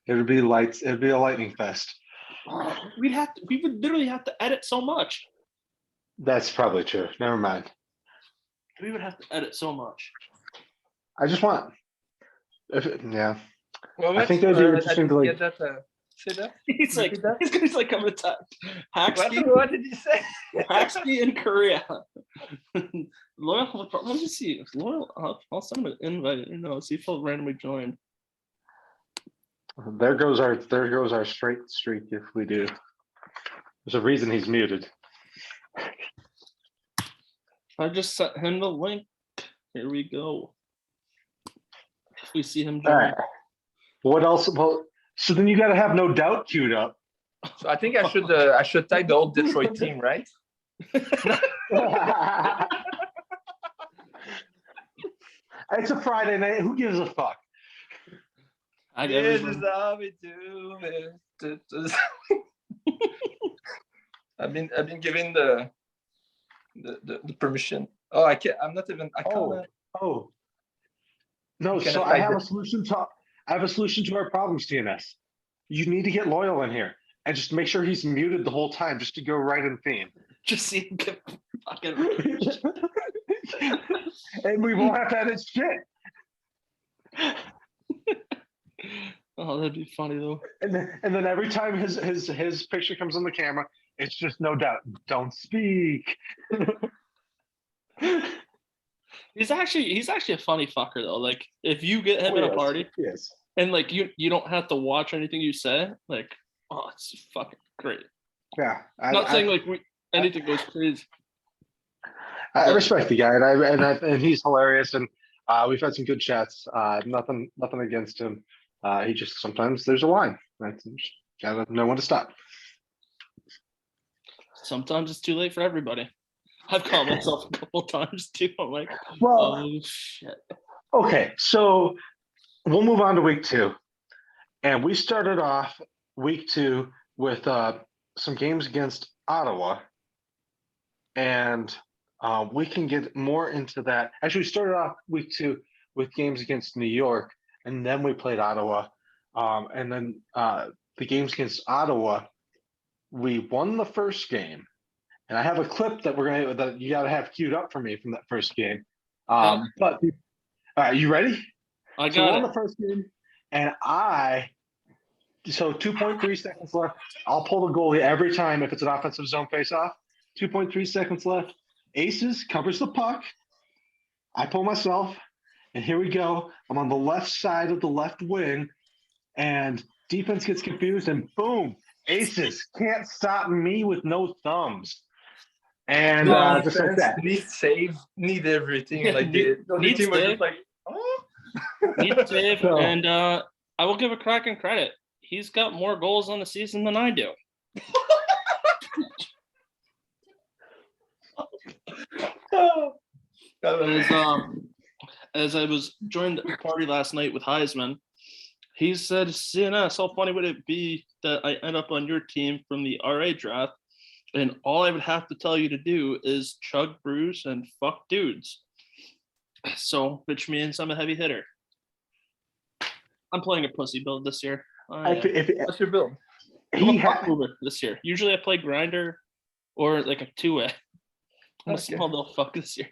It'd be lights. It'd be a lightning fest.
We would literally have to edit so much.
That's probably true. Never mind.
We would have to edit so much.
I just want. Yeah.
Well,
I think that'd be interesting to like.
Get that, say that?
He's like coming to talk. Haxby.
What did he say?
Haxby in Korea. Loyal. Let me see. Loyal. I'll send him an invite. See if he'll randomly join.
There goes our straight streak if we do. There's a reason he's muted.
I just sent him the link. Here we go. If we see him join.
All right. What else? Well, so then you got to have No Doubt queued up.
So I think I should type the old Detroit team, right?
It's a Friday night. Who gives a fuck?
I
This
guess.
is how we do it. I've been given the permission. Oh, I can't. I'm not even. I can't.
Oh. No.
You
So
cannot
I
type
have
it.
a solution to. I have a solution to our problems, TNS. You need to get Loyal in here and just make sure he's muted the whole time, just to go right in theme.
Just see him get fucking.
And we won't have to edit shit.
Oh, that'd be funny though.
And then every time his picture comes on the camera, it's just No Doubt. Don't speak.
He's actually a funny fucker though. Like if you get him in a party
Yes.
and like you don't have to watch anything you say, like it's fucking great.
Yeah.
Not saying like anything goes crazy.
I respect the guy, and he's hilarious, and we've had some good chats. Nothing against him. He just sometimes there's a line. Gotta know when to stop.
Sometimes it's too late for everybody. I've caught myself a couple times too. I'm like,
Well,
oh shit.
okay, so we'll move on to week 2, and we started off week 2 with some games against Ottawa, and we can get more into that. Actually, we started off week 2 with games against New York, and then we played Ottawa. And then the games against Ottawa, we won the first game. And I have a clip that that you got to have queued up for me from that first game. But all right, you ready?
I
So we
got
won
it.
the first game, and so 2.3 seconds left. I'll pull the goalie every time if it's an offensive zone face-off. 2.3 seconds left. Aces covers the puck. I pull myself, and here we go. I'm on the left side of the left wing, and defense gets confused, and boom, Aces can't stop me with no thumbs. And just like that.
Need save, need everything.
Yeah,
Like the
need
team was
save.
just like, oh,
Neat save,
So-
and I will give a Kraken credit. He's got more goals on the season than I do. As I was joined the party last night with Heisman, he said, CNS, how funny would it be that I end up on your team from the RA draft, and all I would have to tell you to do is chug brews and fuck dudes. So, which means I'm a heavy hitter. I'm playing a pussy build this year.
What's your build?
I'm
he
a puck
had,
mover this year. Usually I play grinder or like a two-way. I'm a
Okay.
small little fuck this year.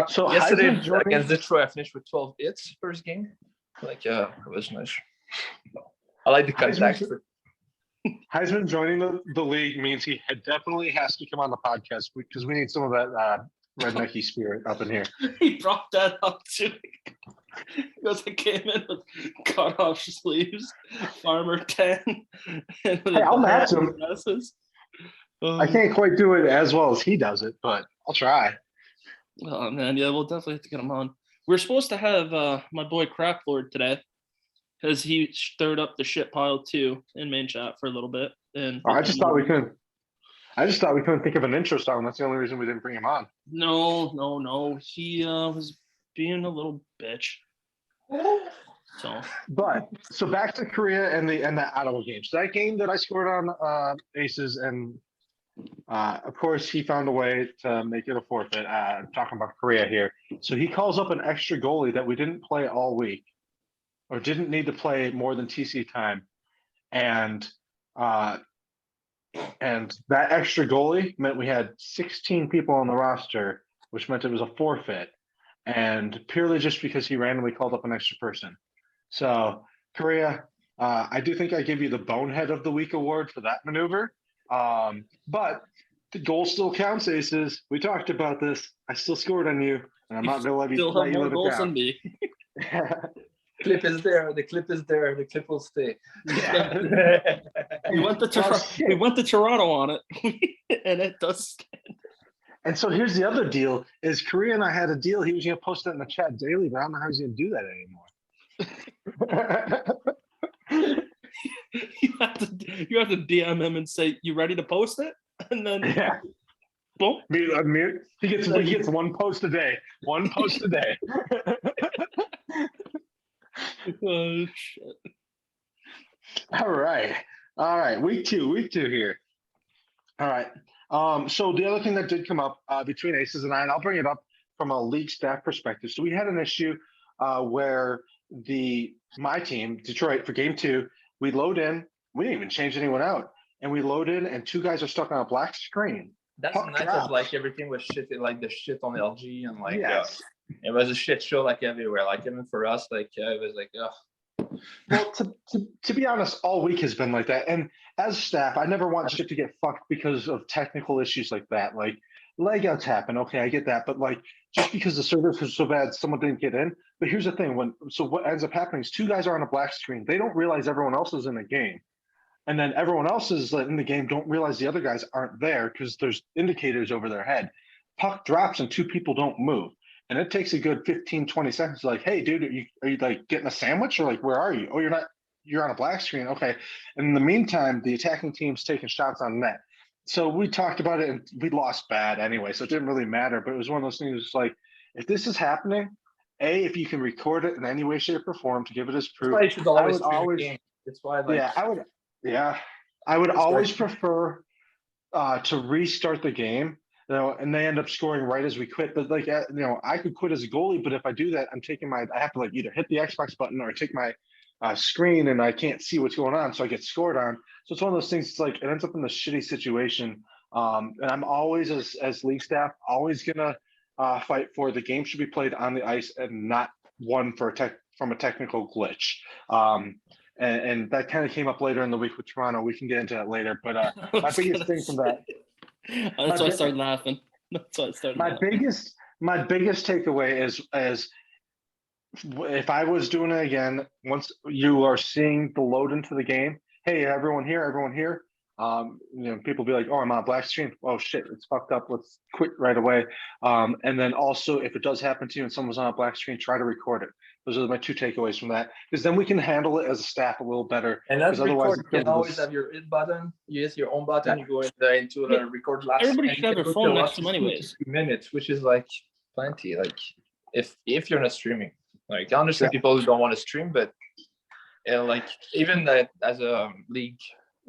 So
Yesterday
Heisman joining-
against Detroit, I finished with 12 hits first game. Like, it was nice. I like the contact.
Heisman joining the league means he definitely has to come on the podcast because we need some of that rednecky spirit up in here.
He brought that up too. Because I came in with cut off sleeves, farmer 10. And
Hey, I'll match him.
glasses.
I can't quite do it as well as he does it, but I'll try.
Oh man, yeah, we'll definitely have to get him on. We're supposed to have my boy Crap Lord today because he stirred up the shit pile too in main chat for a little bit. And
I just thought we couldn't. I just thought we couldn't think of an intro song. That's the only reason we didn't bring him on.
No. He was being a little bitch. So
Back to Korea and the Ottawa game. So that game that I scored on Aces, and of course he found a way to make it a forfeit. Talking about Korea here, so he calls up an extra goalie that we didn't play all week, or didn't need to play more than TC time, and that extra goalie meant we had 16 people on the roster, which meant it was a forfeit, and purely just because he randomly called up an extra person. So Korea, I do think I give you the bonehead of the week award for that maneuver. But the goal still counts, Aces. We talked about this. I still scored on you, and I'm not going to
still
let
have
you
more
live it
goals than
down.
me.
Clip is there. The clip is there. The clip will stay.
Yeah.
We went to Toronto on it, and it does.
And so here's the other deal: is Korea and I had a deal. He was going to post it in the chat daily, but I don't know how he's going to do that anymore.
You have to DM him and say, "You ready to post it?" And then
Yeah.
boom.
Mute. He gets one post a day. One post a day.
Oh, shit.
All right. Week two here. All right. So the other thing that did come up between Aces and I, and I'll bring it up from a league staff perspective. So we had an issue where my team, Detroit, for game 2, we load in. We didn't even change anyone out, and we load in, and 2 guys are stuck on a black screen.
That's
Puck
nice.
drops.
Of like everything was shit, like the shit on LG, and like
Yes.
it was a shit show like everywhere. Like even for us, like it was like
Well, to be honest, all week has been like that. And as staff, I never want shit to get fucked because of technical issues like that. Like leg outs happen. Okay, I get that. But like just because the service was so bad, someone didn't get in. But here's the thing: what ends up happening is 2 guys are on a black screen. They don't realize everyone else is in the game. And then everyone else is in the game don't realize the other guys aren't there because there's indicators over their head. Puck drops and 2 people don't move. And it takes a good 15, 20 seconds. Like, hey, dude, are you like getting a sandwich, or like, where are you? Oh, you're not. You're on a black screen. Okay. And in the meantime, the attacking team's taking shots on net. So we talked about it, and we lost bad anyway, so it didn't really matter. But it was one of those things. Like, if this is happening, if you can record it in any way, shape, or form to give it as proof,
you should always game. That's why, like,
I would always prefer to restart the game. And they end up scoring right as we quit. But like, I could quit as a goalie, but if I do that, I have to like either hit the Xbox button or take my screen, and I can't see what's going on, so I get scored on. So it's one of those things. It's like it ends up in a shitty situation. And I'm always, as league staff, always gonna fight for the game should be played on the ice and not one from a technical glitch. And that kind of came up later in the week with Toronto. We can get into that later. But my biggest thing from that.
That's why I started laughing. That's why I started laughing.
My biggest takeaway is if I was doing it again, once you are seeing the load into the game, hey, everyone here. People be like, oh, I'm on a black screen. Oh shit, it's fucked up. Let's quit right away. And then also, if it does happen to you and someone's on a black screen, try to record it. Those are my two takeaways from that, because then we can handle it as a staff a little better.
And as
Because otherwise,
record, you can always have your hit button. You hit your own button. You go into the record last.
Everybody
and
should
you
have
can
their
go
phone
to
next to them
last 2 to
anyways.
3 minutes, which is like plenty. Like if you're not streaming, like I understand people who don't want to stream, but like even that as a league,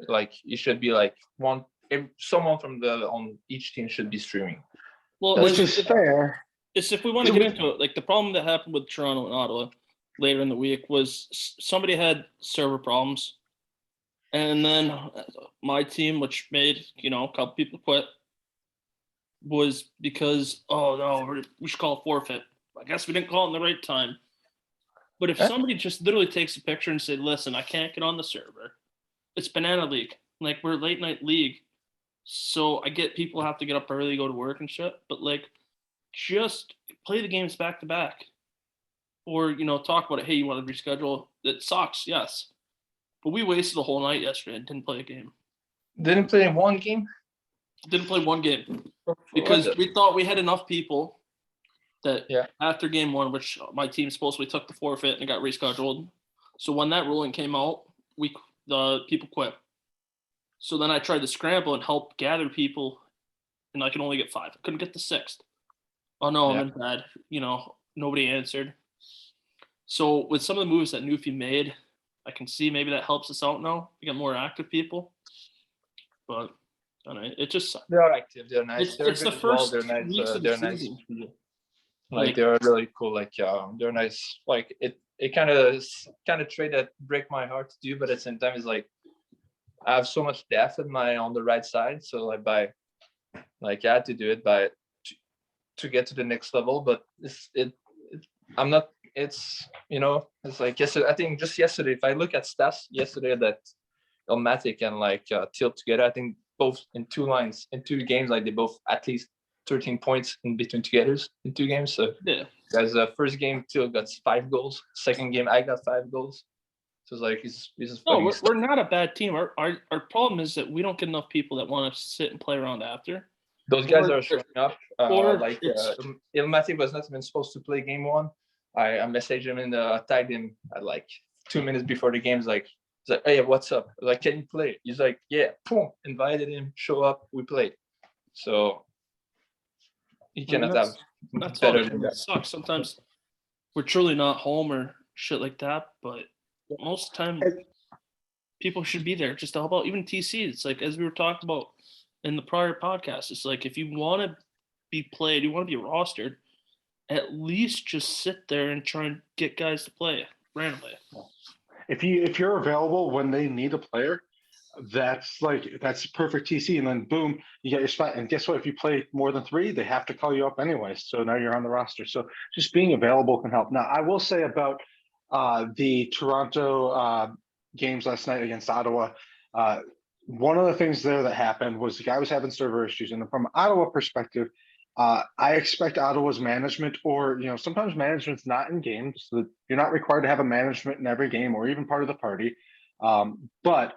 like you should be like someone from on each team should be streaming.
Well,
which is fair.
It's if we want to get into it, like the problem that happened with Toronto and Ottawa later in the week was somebody had server problems. And then my team, which made, a couple people quit, was because, oh, no, we should call a forfeit. I guess we didn't call it in the right time. But if somebody just literally takes a picture and said, listen, I can't get on the server, it's Banana League. Like, we're a late night league. So I get people have to get up early, go to work and shit. But, like, just play the games back to back. Or, talk about it. Hey, you want to reschedule? It sucks, yes. But we wasted a whole night yesterday and didn't play a game.
Didn't play one game?
Didn't play one game. Because we thought we had enough people that after game one, which my team supposedly took the forfeit and it got rescheduled. So when that ruling came out, the people quit. So then I tried to scramble and help gather people, and I could only get 5. I couldn't get the 6th. Oh, no, I'm in bed. Nobody answered. So with some of the moves that Newfie made, I can see maybe that helps us out now. We got more active people. But I don't know, it just sucks.
They're active. They're nice.
It's the first weeks of the
nice.
season.
Like they're really cool. Like they're nice. Like it kind of trade that break my heart to do, but at the same time, it's like I have so much depth on the right side. So like I had to do it to get to the next level. But I'm not. It's like yesterday. I think just yesterday, if I look at stats yesterday, that Elmatic and Tilt together, I think both in 2 lines in 2 games, like they both at least 13 points in between together in 2 games. So guys, first game Tilt got 5 goals. Second game I got 5 goals. So it's like he's just
we're not a bad team. Our problem is that we don't get enough people that want to sit and play around after.
Those guys are showing up. Ilmatic was not even supposed to play game 1. I messaged him and tagged him at 2 minutes before the game. He's like, hey, what's up? Like, can you play? He's like, yeah, boom, invited him, show up, we played. So he cannot have better than that.
It sucks. Sometimes we're truly not home or shit like that, but most of the time people should be there just to help out. Even TC, it's like, as we were talking about in the prior podcast, it's like if you want to be played, you want to be rostered, at least just sit there and try and get guys to play randomly.
If you're available when they need a player, that's perfect TC, and then boom, you get your spot. And guess what? If you play more than 3, they have to call you up anyway. So now you're on the roster. So just being available can help. Now I will say about the Toronto games last night against Ottawa. One of the things there that happened was the guy was having server issues, and from Ottawa perspective, I expect Ottawa's management, or sometimes management's not in games, so you're not required to have a management in every game or even part of the party. But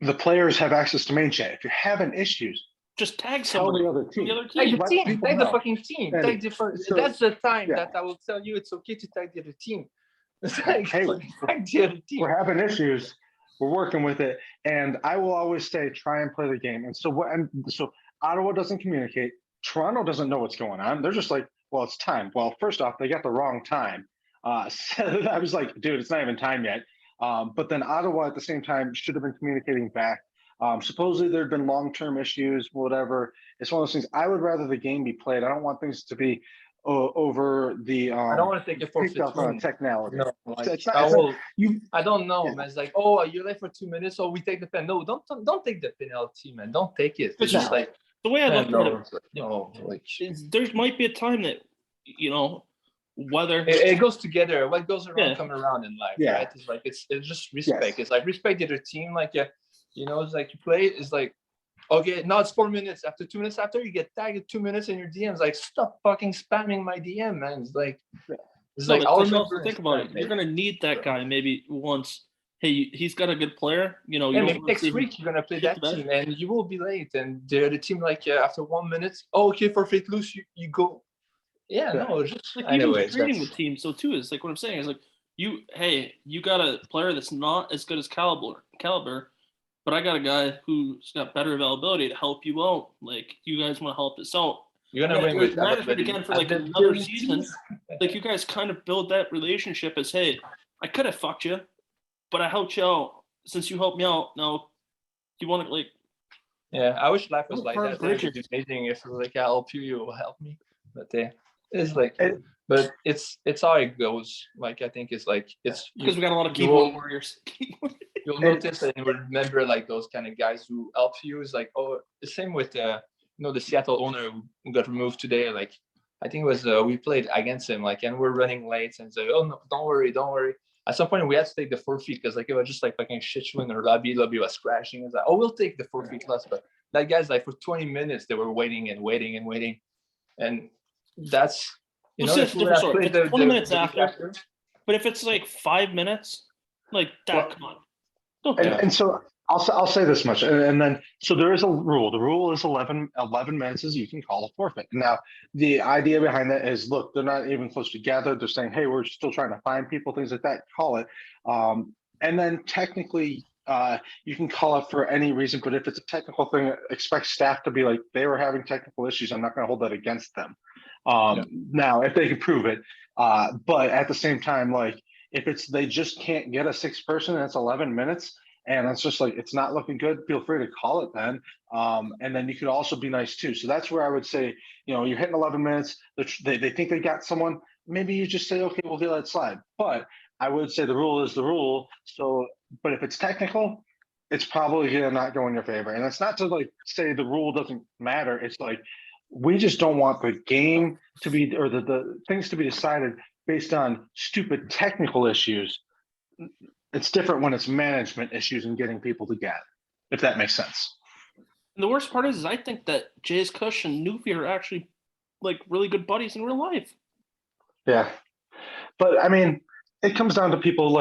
the players have access to main chat. If you're having issues,
just tag somebody.
Tell the other team.
Tag the team. Tag the fucking team.
And
that's the time that I will tell you it's okay to tag the other team. It's like,
hey,
tag the other team.
We're having issues. We're working with it, and I will always say try and play the game. And so Ottawa doesn't communicate. Toronto doesn't know what's going on. They're just like, well, it's time. Well, first off, they got the wrong time. So I was like, dude, it's not even time yet. But then Ottawa at the same time should have been communicating back. Supposedly there had been long-term issues, whatever. It's one of those things. I would rather the game be played. I don't want things to be over the.
I don't want to take it for 15
technology.
No, I don't know. Man. It's like, oh, you're late for 2 minutes, so we take the pen. No, don't take the penalty, man. Don't take it. It's just like.
The way I look at
it,
there might be a time that, whether
it goes together. What goes around come around in life, right? It's like it's just respect. Yes. It's like respect the other team. Like it's like you play. It's like, okay, now it's 4 minutes. After 2 minutes after, you get tagged 2 minutes in your DMs. Like, stop fucking spamming my DM, man. It's like,
think about it. You're gonna need that guy maybe once. Hey, he's got a good player.
Maybe next week you're gonna play that team, and you will be late. And the team, after 1 minute, okay, for fake loose, you go. Yeah,
Yeah.
no, just
Like
anyways,
even training
that's
with teams. So too is like what I'm saying is like you got a player that's not as good as caliber, but I got a guy who's got better availability to help you out. Like you guys want to help this out.
you're gonna
And
win
if
with
there's management again for like another season, like you guys kind of build that relationship as, hey, I could have fucked you, but I helped you out. Since you helped me out, now you want to like
Yeah, I wish life was
build
like
firm
that. Then it'd
bridges.
be amazing if like I help you, you will help me. But it's like,
And-
but it's how it goes. Like I think it's like it's
Because we got a lot of
you
keyboard
will
warriors.
you'll
And-
notice and you will remember like those kind of guys who help you. Is like the same with the Seattle owner who got removed today. Like I think it was we played against him like and we're running late and say oh no don't worry. At some point we had to take the forfeit because like it was just like fucking shit show in the lobby was crashing. It's like oh we'll take the forfeit class, but that guy's like for 20 minutes they were waiting and that's
Well, see,
if
that's a
we would
different
have
story.
played
If it's 20 minutes
the week
after, but if it's like 5 minutes, like that,
Well,
come on, don't
And,
do it.
and so I'll say this much, and then so there is a rule. The rule is 11 minutes is you can call a forfeit. Now the idea behind that is, look, they're not even close together. They're saying, hey, we're still trying to find people, things like that. Call it, and then technically you can call it for any reason. But if it's a technical thing, expect staff to be like they were having technical issues. I'm not going to hold that against them. Now if they can prove it, but at the same time, like if it's they just can't get a sixth person and it's 11 minutes and it's just like it's not looking good, feel free to call it then. And then you could also be nice too. So that's where I would say, you're hitting 11 minutes, they think they got someone, maybe you just say, okay, we'll let it slide. But I would say the rule is the rule. So, but if it's technical, it's probably gonna not go in your favor. And it's not to like say the rule doesn't matter. It's like we just don't want the game to be or the things to be decided based on stupid technical issues. It's different when it's management issues and getting people together, if that makes sense.
And the worst part is I think that Jay's Cush and Newfie are actually like really good buddies in real life.
Yeah. But I mean, it comes down to people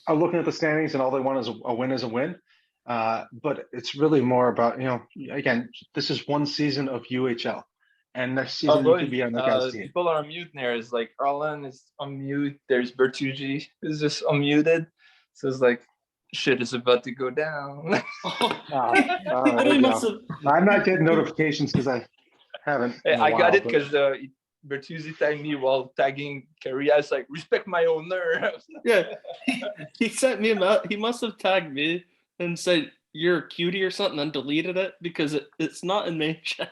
are looking at the standings and all they want is a win is a win. But it's really more about, again, this is one season of UHL. And next season you could be on the guy's team.
People are on mute there. It's like Arlen is on mute. There's Bertuzzi is just unmuted. So it's like shit is about to go down.
I'm not getting notifications because I haven't.
I got it because Bertuzzi tagged me while tagging Carrie. I was like, respect my owner.
Yeah, he sent me he must have tagged me and said you're a cutie or something, and deleted it because it's not in main chat.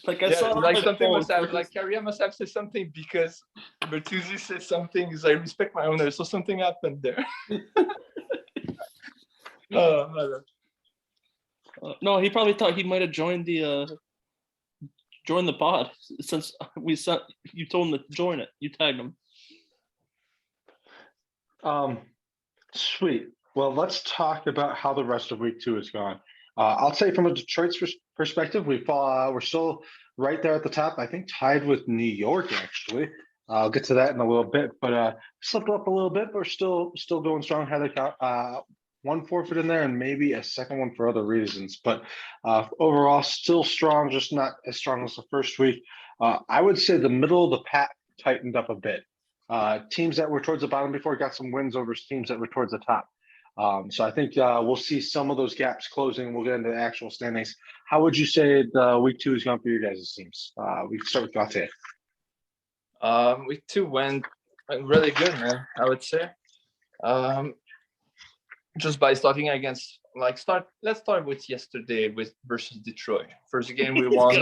Like I saw
like something must have like Carrie must have said something because Bertuzzi said something. He's like, respect my owner. So something happened there.
No, he probably thought he might have joined the pod since you told him to join it. You tagged him.
Sweet. Well, let's talk about how the rest of week 2 has gone. I'll say from a Detroit's perspective, we're still right there at the top. I think tied with New York, actually. I'll get to that in a little bit, but slipped up a little bit. But we're still going strong. Had one forfeit in there and maybe a second one for other reasons. But overall, still strong, just not as strong as the first week. I would say the middle of the pack tightened up a bit. Teams that were towards the bottom before got some wins over teams that were towards the top. So I think we'll see some of those gaps closing. We'll get into the actual standings. How would you say the week 2 is going for your guys' teams? We can start with Gautiier.
Week 2 went really good, man. I would say. Just by starting against let's start with yesterday versus Detroit. First game we won.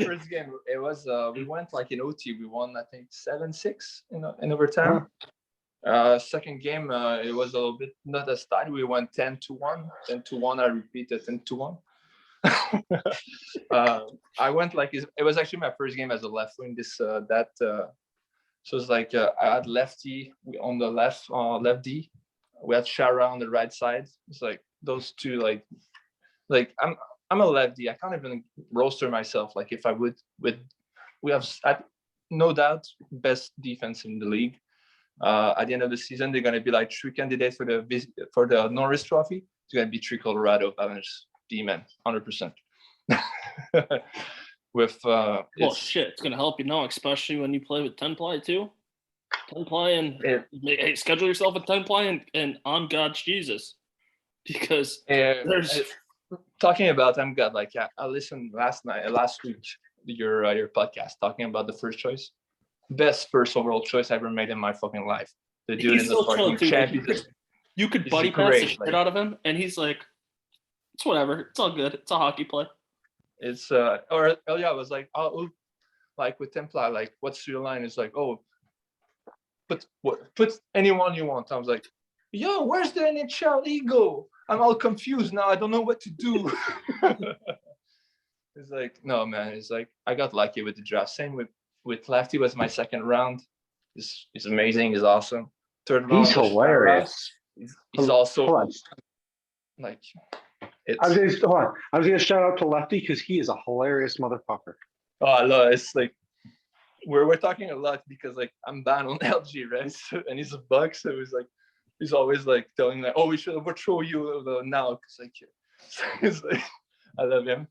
First game it was we went like in OT. We won I think 7-6 in overtime. Second game it was a little bit not as tight. We went 10-1. 10-1. I repeated 10-1. I went it was actually my first game as a left wing. So it's like I had lefty on the left D. We had Shara on the right side. It's like those two like I'm a lefty. I can't even roster myself. Like if I would we have no doubt best defense in the league. At the end of the season, they're gonna be like 3 candidates for the Norris Trophy. It's gonna be 3 Colorado Avalanche D-men, 100%. with
Well, shit, it's gonna help you now, especially when you play with 10 ply too. 10 ply and hey, schedule yourself a 10 ply and on God's Jesus, because there's
talking about I'm God. Like I listened last week your podcast talking about the first choice, best first overall choice I ever made in my fucking life. The dude in the fucking championship.
You could buddy pass the shit out of him, and he's like, it's whatever. It's all good. It's a hockey play.
It's or yeah, I was like, oh, like with Templar, like what's your line? It's like, oh, put anyone you want. I was like, yo, where's the NHL ego? I'm all confused now. I don't know what to do. It's like, no, man. It's like I got lucky with the draft. Same with Lefty was my second round. He's amazing. He's awesome. Third round.
He's hilarious.
He's also like.
I was gonna shout out to Lefty because he is a hilarious motherfucker.
Oh, I love it. It's like we're talking a lot because like I'm banned on LG, right? So, and he's a Buck, so it's like he's always like telling like, oh, we should overthrow you now because like, so it's like I love him.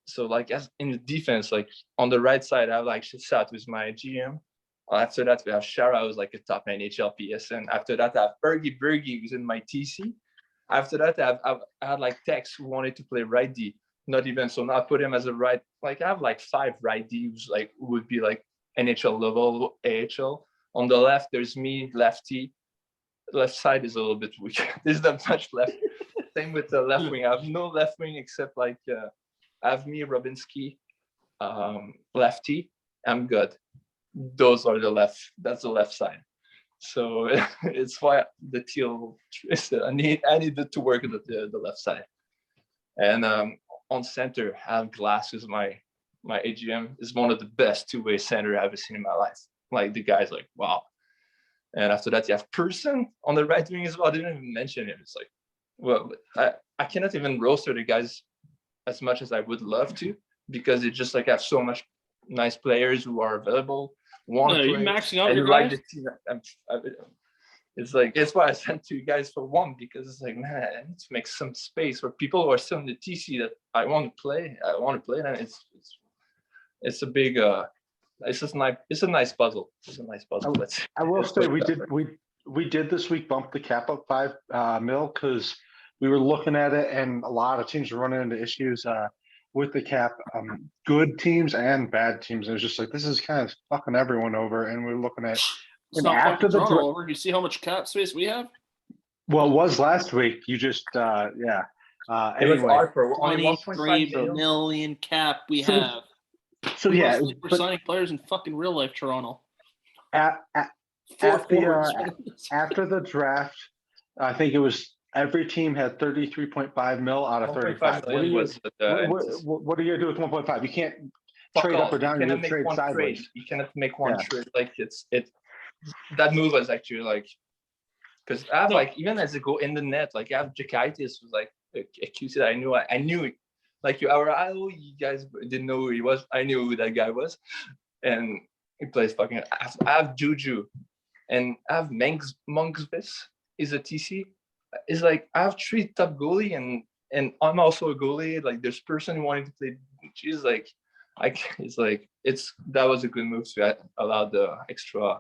So like as in the defense, like on the right side, I have like Shissat who's my GM. After that, we have Shara, who's like a top NHL PSN. After that, I have Bergie, who's in my TC. After that, I had like Tex who wanted to play right D. Not even so. Now I put him as a right. Like I have like 5 right Ds, like who would be like NHL level AHL. On the left, there's me, lefty. Left side is a little bit weak. There's not much left. Same with the left wing. I have no left wing except like I have me, Robinski, lefty. I'm good. Those are the left. That's the left side. So it's why the teal. I needed to work at the left side. And on center, I have Glass, who's my AGM, is one of the best two-way center I've ever seen in my life. Like the guy's like, wow. And after that, you have Person on the right wing as well. I didn't even mention him. It's like, well, I cannot even roster the guys as much as I would love to because it just like I have so much nice players who are available.
Are you maxing out your guys?
It's like it's why I sent 2 guys for 1 because it's like, man, I need to make some space for people who are still in the TC that I want to play. And it's a big it's a nice puzzle. It's a nice puzzle.
I will say we did this week bump the cap up 5 mil because we were looking at it and a lot of teams were running into issues with the cap, good teams and bad teams. And it was just like this is kind of fucking everyone over, and we're looking at.
It's not after the over. You see how much cap space we have?
Well, it was last week. You just yeah.
Anyway,
23 million cap we have.
So yeah,
we're signing players in fucking real life Toronto.
After the draft, I think it was every team had 33.5 mil out of 35. What are you gonna do with 1.5? You can't trade up or down. You trade sideways.
You cannot make one trade. Like it's that move was actually like because I have like even as it go in the net, like I have Gautiier was like a QC that I knew it. Like you guys didn't know who he was. I knew who that guy was, and he plays fucking. I have Juju, and I have Monksvis is a TC. It's like I have 3 top goalie, and I'm also a goalie. Like there's person who wanted to play. She's like, that was a good move to allow the extra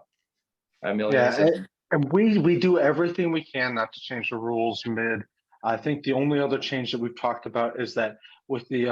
million.
Yeah, and we do everything we can not to change the rules mid. I think the only other change that we've talked about is that with the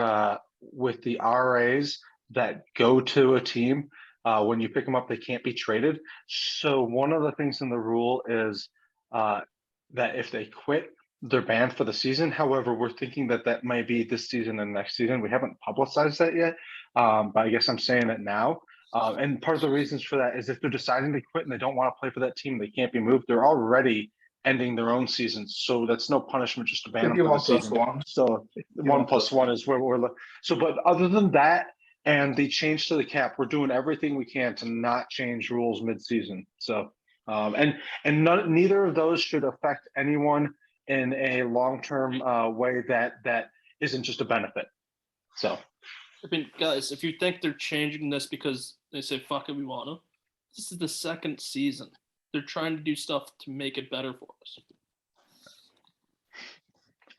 RAs that go to a team, when you pick them up, they can't be traded. So one of the things in the rule is that if they quit, they're banned for the season. However, we're thinking that might be this season and next season. We haven't publicized that yet, but I guess I'm saying it now. And part of the reasons for that is if they're deciding to quit and they don't want to play for that team, they can't be moved. They're already ending their own season, so that's no punishment just to ban them for the season.
1+1.
So 1+1 is where we're. So, but other than that, and the change to the cap, we're doing everything we can to not change rules mid-season. So, neither of those should affect anyone in a long-term way that isn't just a benefit. So,
I mean, guys, if you think they're changing this because they say fuck it, we want to, this is the 2nd season. They're trying to do stuff to make it better for us.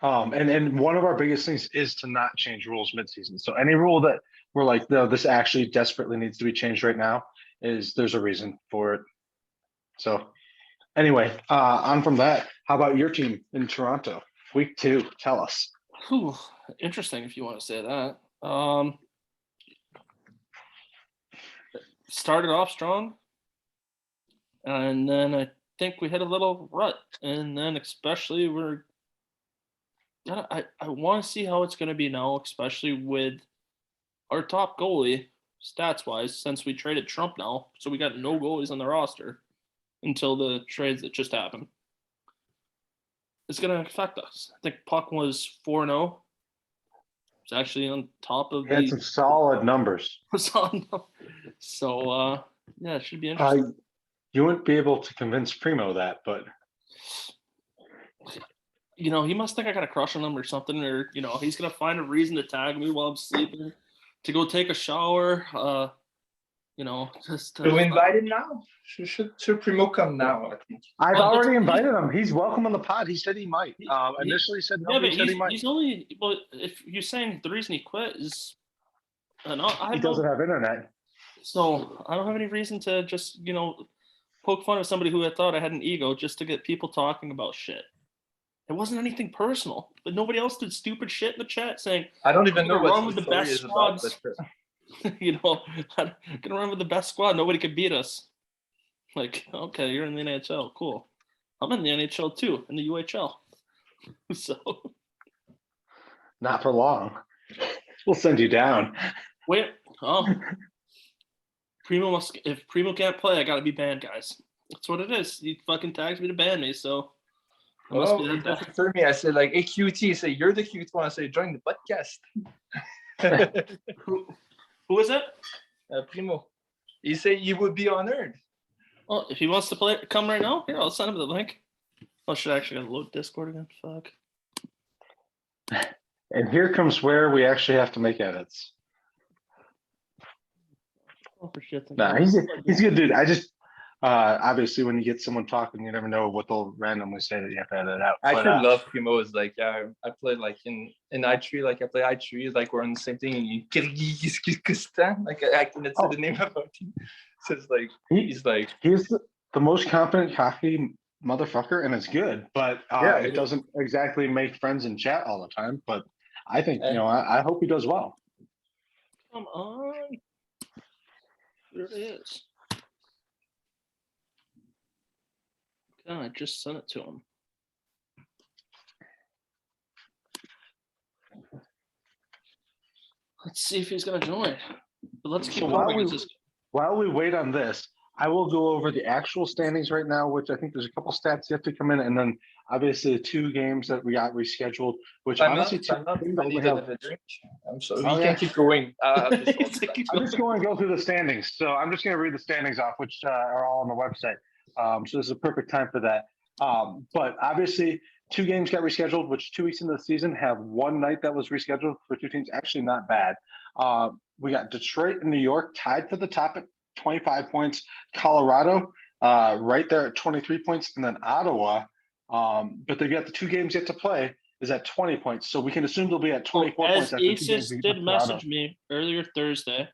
And one of our biggest things is to not change rules midseason. So any rule that we're like, no, this actually desperately needs to be changed right now, there's a reason for it. So anyway, on from that, how about your team in Toronto? Week 2, tell us.
Whew, interesting if you want to say that. Started off strong, and then I think we hit a little rut, and then especially I want to see how it's going to be now, especially with our top goalie stats wise, since we traded Trump now, so we got no goalies on the roster until the trades that just happened. It's going to affect us. I think Puck was 4-0. It's actually on top of
He had some solid numbers.
So yeah, it should be interesting.
You wouldn't be able to convince Primeau that, but
you know, he must think I got a crush on him or something, or you know, he's gonna find a reason to tag me while I'm sleeping, to go take a shower. You know, just
Do we invite him now? Should Primeau come now? I think.
I've already invited him. He's welcome on the pod. He said he might. Initially said no,
yeah,
but
but
he said he might.
he's only. Well, if you're saying the reason he quit is,
He doesn't have internet.
So I don't have any reason to just poke fun of somebody who I thought I had an ego just to get people talking about shit. It wasn't anything personal, but nobody else did stupid shit in the chat saying,
I don't even know what
run with the best squads. I'm gonna run with the best squad. Nobody could beat us. Like, okay, you're in the NHL, cool. I'm in the NHL too, in the UHL. So
not for long. We'll send you down.
Wait, Primeau must. If Primeau can't play, I gotta be banned, guys. That's what it is. He fucking tags me to ban me, so.
Oh, he doesn't for me. I said like, "Hey, QT." Say you're the cute one. I say join the podcast.
Who is it?
Primeau. He said he would be honored.
Well, if he wants to come right now, here, I'll send him the link. Oh, should I actually gotta load Discord again? Fuck.
And here comes where we actually have to make edits.
Oh, for shit.
Nah, he's a good dude. I just obviously when you get someone talking, you never know what they'll randomly say that you have to edit out.
I actually love Primeau. Is like I play like in I3, like I play I3, like we're on the same thing. And like I cannot say the name of our team. So it's like he's
the most confident hockey motherfucker, and it's good, but it doesn't exactly make friends in chat all the time. But I think I hope he does well.
Come on, there it is. I just sent it to him. Let's see if he's gonna join. But let's keep going.
While we wait on this, I will go over the actual standings right now, which I think there's a couple stats you have to come in, and then obviously the 2 games that we got rescheduled. Which honestly,
I'm sorry, you can keep going.
I'm just going to go through the standings. So I'm just going to read the standings off, which are all on the website. So this is a perfect time for that. But obviously, 2 games got rescheduled, which 2 weeks into the season have 1 night that was rescheduled for 2 teams. Actually, not bad. We got Detroit and New York tied for the top at 25 points. Colorado right there at 23 points, and then Ottawa. But they've got the 2 games yet to play is at 20 points. So we can assume they'll be at 24 points.
As Aces did message me earlier Thursday.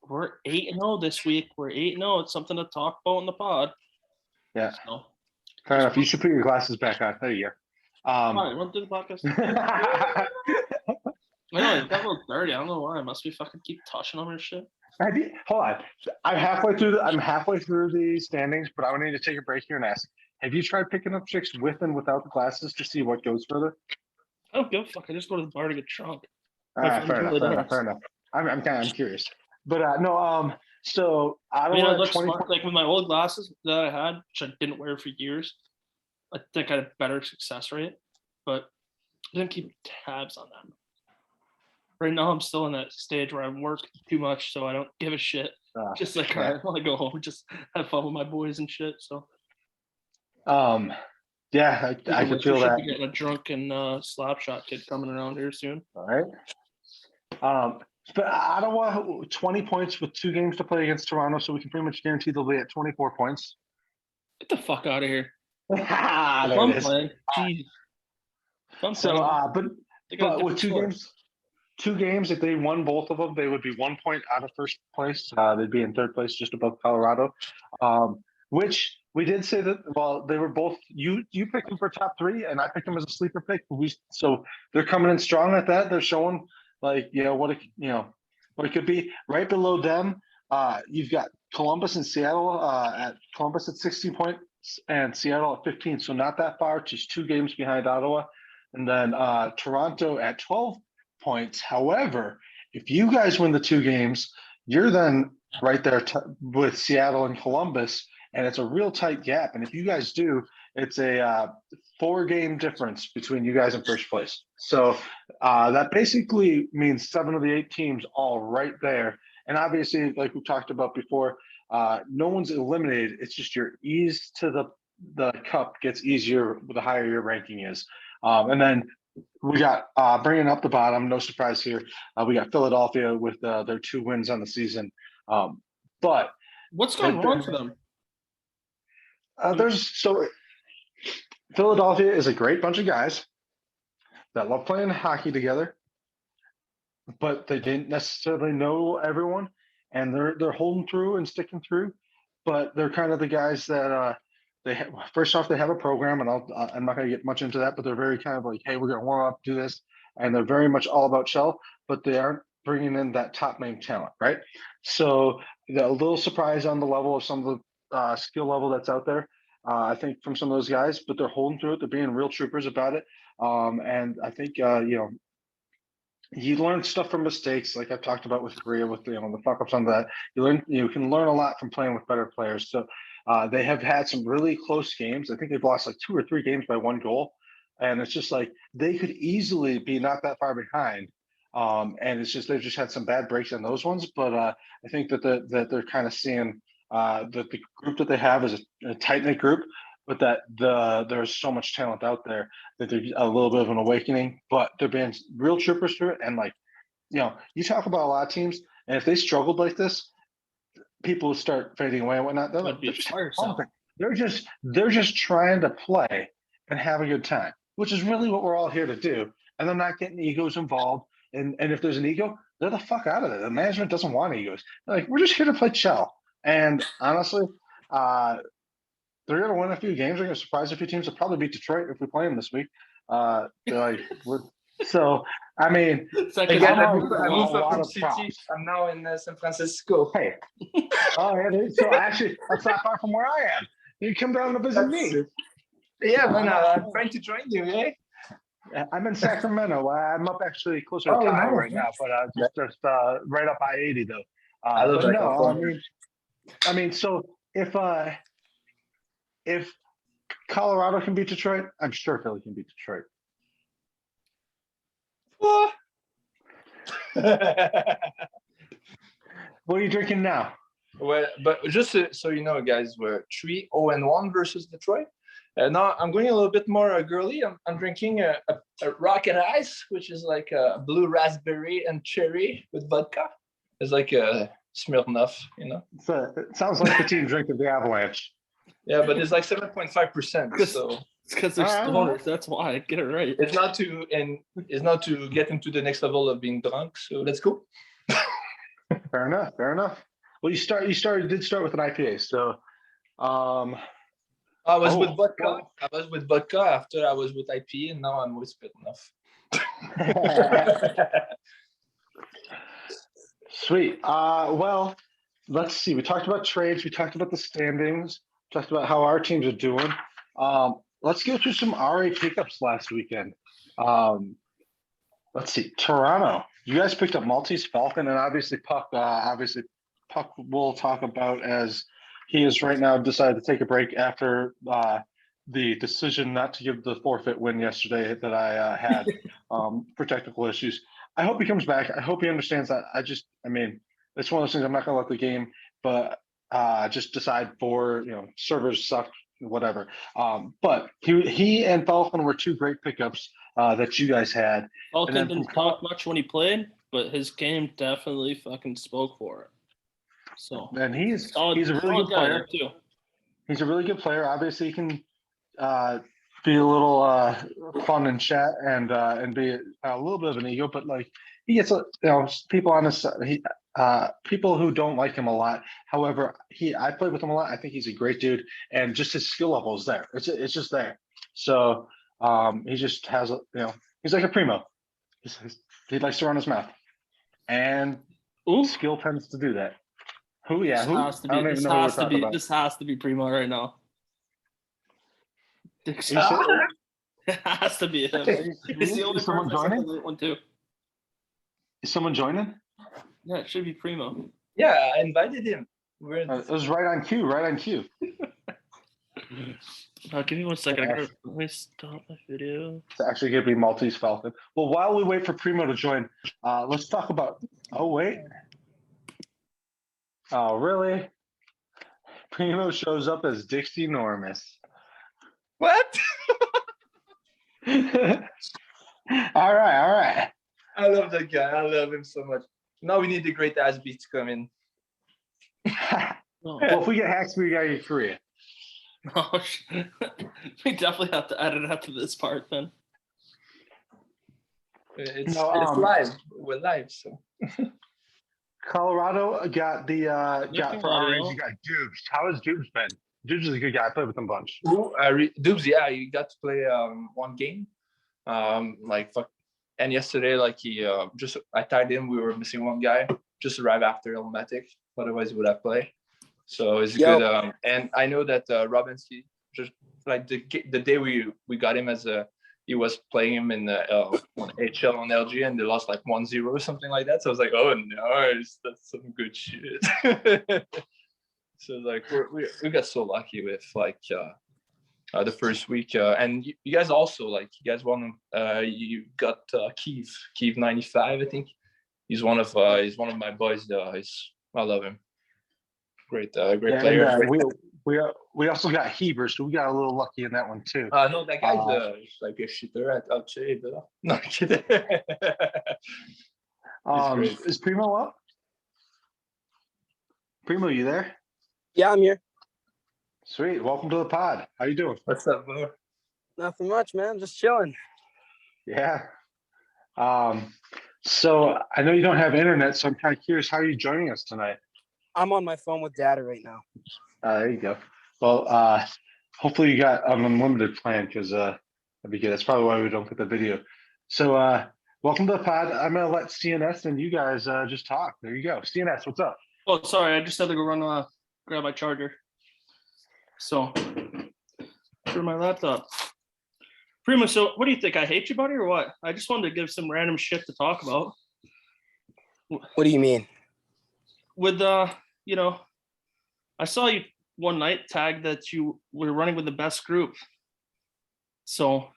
We're 8-0 this week. We're 8-0. It's something to talk about in the pod.
Yeah. So, fair enough. You should put your glasses back on. There you go.
All right, run through the podcast. I know, it's got a little dirty. I don't know why. I must be fucking keep touching them and shit.
Hold on. I'm halfway through the standings, but I would need to take a break here and ask: have you tried picking up chicks with and without the glasses to see what goes further?
I don't give a fuck. I just go to the bar to get drunk.
Fair enough. I'm curious, but no. So I
look smart. Like with my old glasses that I had, which I didn't wear for years. I think I had a better success rate, but I didn't keep tabs on them. Right now, I'm still in that stage where I work too much, so I don't give a shit. Just like, all right, I want to go home, just have fun with my boys and shit. So,
yeah, I can feel that.
Getting a drunken slapshot kid coming around here soon.
All right. But Ottawa, 20 points with 2 games to play against Toronto, so we can pretty much guarantee they'll be at 24 points.
Get the fuck out of here.
I'm playing.
Jeez. Fun
So,
playing. They got a
but with
different score.
two games, if they won both of them, they would be 1 point out of first place. They'd be in third place, just above Colorado. Which we did say that. Well, they were both. You picked them for top three, and I picked them as a sleeper pick. So they're coming in strong at that. They're showing what it could be. Right below them, you've got Columbus and Seattle. At Columbus at 16 points and Seattle at 15. So not that far, just 2 games behind Ottawa, and then Toronto at 12 points. However, if you guys win the 2 games, you're then right there with Seattle and Columbus, and it's a real tight gap. And if you guys do, it's a 4-game difference between you guys in first place. So that basically means 7 of the 8 teams all right there. And obviously, like we talked about before, no one's eliminated. It's just your ease to the cup gets easier the higher your ranking is. And then we got bringing up the bottom, no surprise here. We got Philadelphia with their 2 wins on the season. But
What's going wrong for them?
Philadelphia is a great bunch of guys that love playing hockey together, but they didn't necessarily know everyone, and they're holding through and sticking through. But they're kind of the guys that first off, they have a program, and I'm not going to get much into that, but they're very kind of like, hey, we're going to warm up, do this, and they're very much all about shell, but they aren't bringing in that top name talent, right? So a little surprise on the level of some of the skill level that's out there, I think, from some of those guys, but they're holding through it. They're being real troopers about it, and I think you learn stuff from mistakes, like I've talked about with Korea, with the fuck ups on that. You can learn a lot from playing with better players. So they have had some really close games. I think they've lost like 2 or 3 games by 1 goal, and it's just like they could easily be not that far behind. And it's just they've just had some bad breaks on those ones. But I think that they're kind of seeing that the group that they have is a tight knit group, but that there's so much talent out there that there's a little bit of an awakening. But they're being real troopers through it, and you talk about a lot of teams, and if they struggled like this, people start fading away and whatnot. They're just trying to play and have a good time, which is really what we're all here to do. And they're not getting egos involved. And if there's an ego, they're the fuck out of it. The management doesn't want egos. They're like, we're just here to play shell. And honestly, they're going to win a few games. They're going to surprise a few teams. They'll probably beat Detroit if we play them this week. So, I mean,
Second
Again, I
round.
moved
a
up
lot
from
of
City.
props.
I'm now in San Francisco.
Hey, so actually, that's not far from where I am. You come down to visit me.
Yeah, man, I'm trying to join you, eh?
I'm in Sacramento. I'm up actually closer to
Oh,
Tahoe
nice.
right now, but just right up I-80 though.
I love
But
that.
no, I mean, so if Colorado can beat Detroit, I'm sure Philly can beat Detroit.
What?
What are you drinking now?
Well, but just so you know, guys, we're 3-0-1 versus Detroit. Now I'm going a little bit more girly. I'm drinking a Rocket Ice, which is like a blue raspberry and cherry with vodka. It's like a Smirnoff,
So it sounds like the team drink of the Avalanche.
Yeah, but it's like 7.5%. So
It's because they're stoners. That's why. Get it right.
it's not to get into the next level of being drunk. So let's go.
Fair enough. Well, you did start with an IPA, so
I was with vodka. I was with vodka after I was with IPA, and now I'm with Smirnoff.
Sweet. Well, let's see. We talked about trades. We talked about the standings. We talked about how our teams are doing. Let's go through some RA pickups last weekend. Let's see. Toronto. You guys picked up Maltese Falcon, and obviously Puck. Puck will talk about, as he is right now decided to take a break after the decision not to give the forfeit win yesterday that I had for technical issues. I hope he comes back. I hope he understands that. It's one of those things. I'm not going to let the game, but just decide for, servers suck, whatever. But he and Falcon were 2 great pickups that you guys had.
Falcon didn't talk much when he played, but his game definitely fucking spoke for it. So,
and he's a really good player
too.
He's a really good player. Obviously, he can be a little fun and chat and be a little bit of an ego, but like he gets people on his people who don't like him a lot. However, I played with him a lot. I think he's a great dude, and just his skill level is there. It's just there. So he just has he's like a Primeau. He likes to run his mouth, and
Ooh,
skill tends to do that. Who? Yeah,
this
who?
has to
I
be.
don't even
This
know who we're
has to
talking
be.
about.
This has to be Primo right now.
You said-
It has to be him. He's the only
Is someone
person I said
joining?
the late one too.
Is someone joining?
Yeah, it should be Primo.
Yeah, I invited him. We're
It was right on cue. Right on cue.
Give me 1 second.
Yeah.
Let me stop my video.
It's actually going to be Maltese Falcon. Well, while we wait for Primo to join, let's talk about. Oh wait. Oh really? Primo shows up as Dixie Normus.
what?
All right.
I love that guy. I love him so much. Now we need the great ass beat to come in.
Oh,
Well, if we get hacks, we got to get Korea.
oh, we definitely have to edit after this part then.
It's
No,
live. We're live, so.
Colorado got the got for our age.
audio.
You got Dubes. How has Dubes been? Dubes is a good guy. I played with him a bunch.
Dubs, yeah, you got to play one game. And yesterday, like I tied in. We were missing one guy. Just arrived after Elmatic. Otherwise, he would have played. So it's good. And I know that Robinski just like the day we got him he was playing him in the HL on LG and they lost like 1-0 or something like that. So I was like, oh nice, that's some good shit. So like we got so lucky with like the first week, and you guys also like you guys won. You got Kiev 95, I think. He's one of my boys. I love him. Great player.
And, we also got Heber, so we got a little lucky in that one too.
No, that guy's like a shitter at LG, but no I'm kidding.
Is Primo up? Primo, you there?
Yeah, I'm here.
Sweet. Welcome to the pod. How you doing?
What's up, bro?
Nothing much, man. Just chilling.
Yeah. So I know you don't have internet, so I'm kind of curious how are you joining us tonight?
I'm on my phone with data right now.
There you go. Well, hopefully you got an unlimited plan because that'd be good. That's probably why we don't get the video. So welcome to the pod. I'm gonna let CNS and you guys just talk. There you go. CNS, what's up?
Oh, sorry. I just had to go run grab my charger. So for my laptop. Primo, so what do you think? I hate you, buddy, or what? I just wanted to give some random shit to talk about.
What do you mean?
With I saw you one night tag that you were running with the best group. So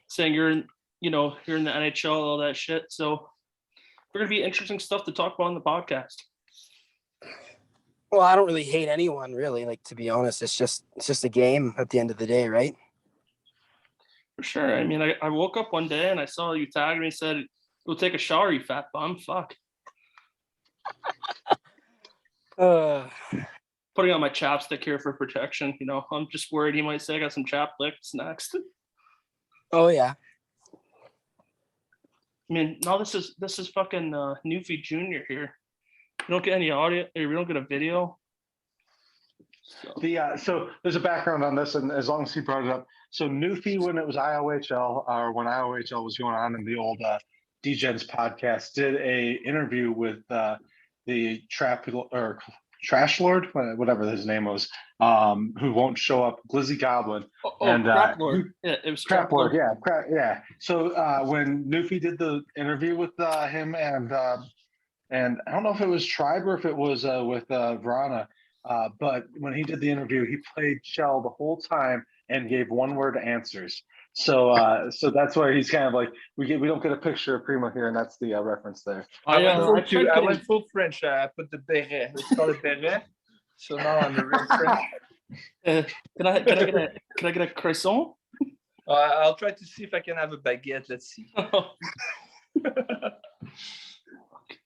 saying you're in the NHL, all that shit. So we're gonna be interesting stuff to talk about on the podcast.
Well, I don't really hate anyone, really. Like, to be honest, it's just a game at the end of the day, right?
For sure. I mean, I woke up one day and I saw you tag me and said, "Go take a shower, you fat bum." Fuck. Putting on my chapstick here for protection. I'm just worried he might say I got some chapsticks next.
Oh yeah.
I mean, no, this is fucking Newfie Jr. here. You don't get any audio, or we don't get a video.
So there's a background on this, and as long as he brought it up. So Newfie, when it was IOHL, or when IOHL was going on in the old Degen's podcast, did a interview with the Trash Lord, whatever his name was, who won't show up, Glizzy Goblin.
Crap Lord. Yeah, it was
Crap Lord. Yeah. So when Newfie did the interview with him and I don't know if it was Tribe or if it was with Verana, but when he did the interview, he played Shell the whole time and gave one-word answers. So that's why he's kind of like we don't get a picture of Primo here, and that's the reference there.
I went full French. I put the beret. It's called a beret. So now I'm a real French.
Can I get a croissant?
I'll try to see if I can have a baguette. Let's see.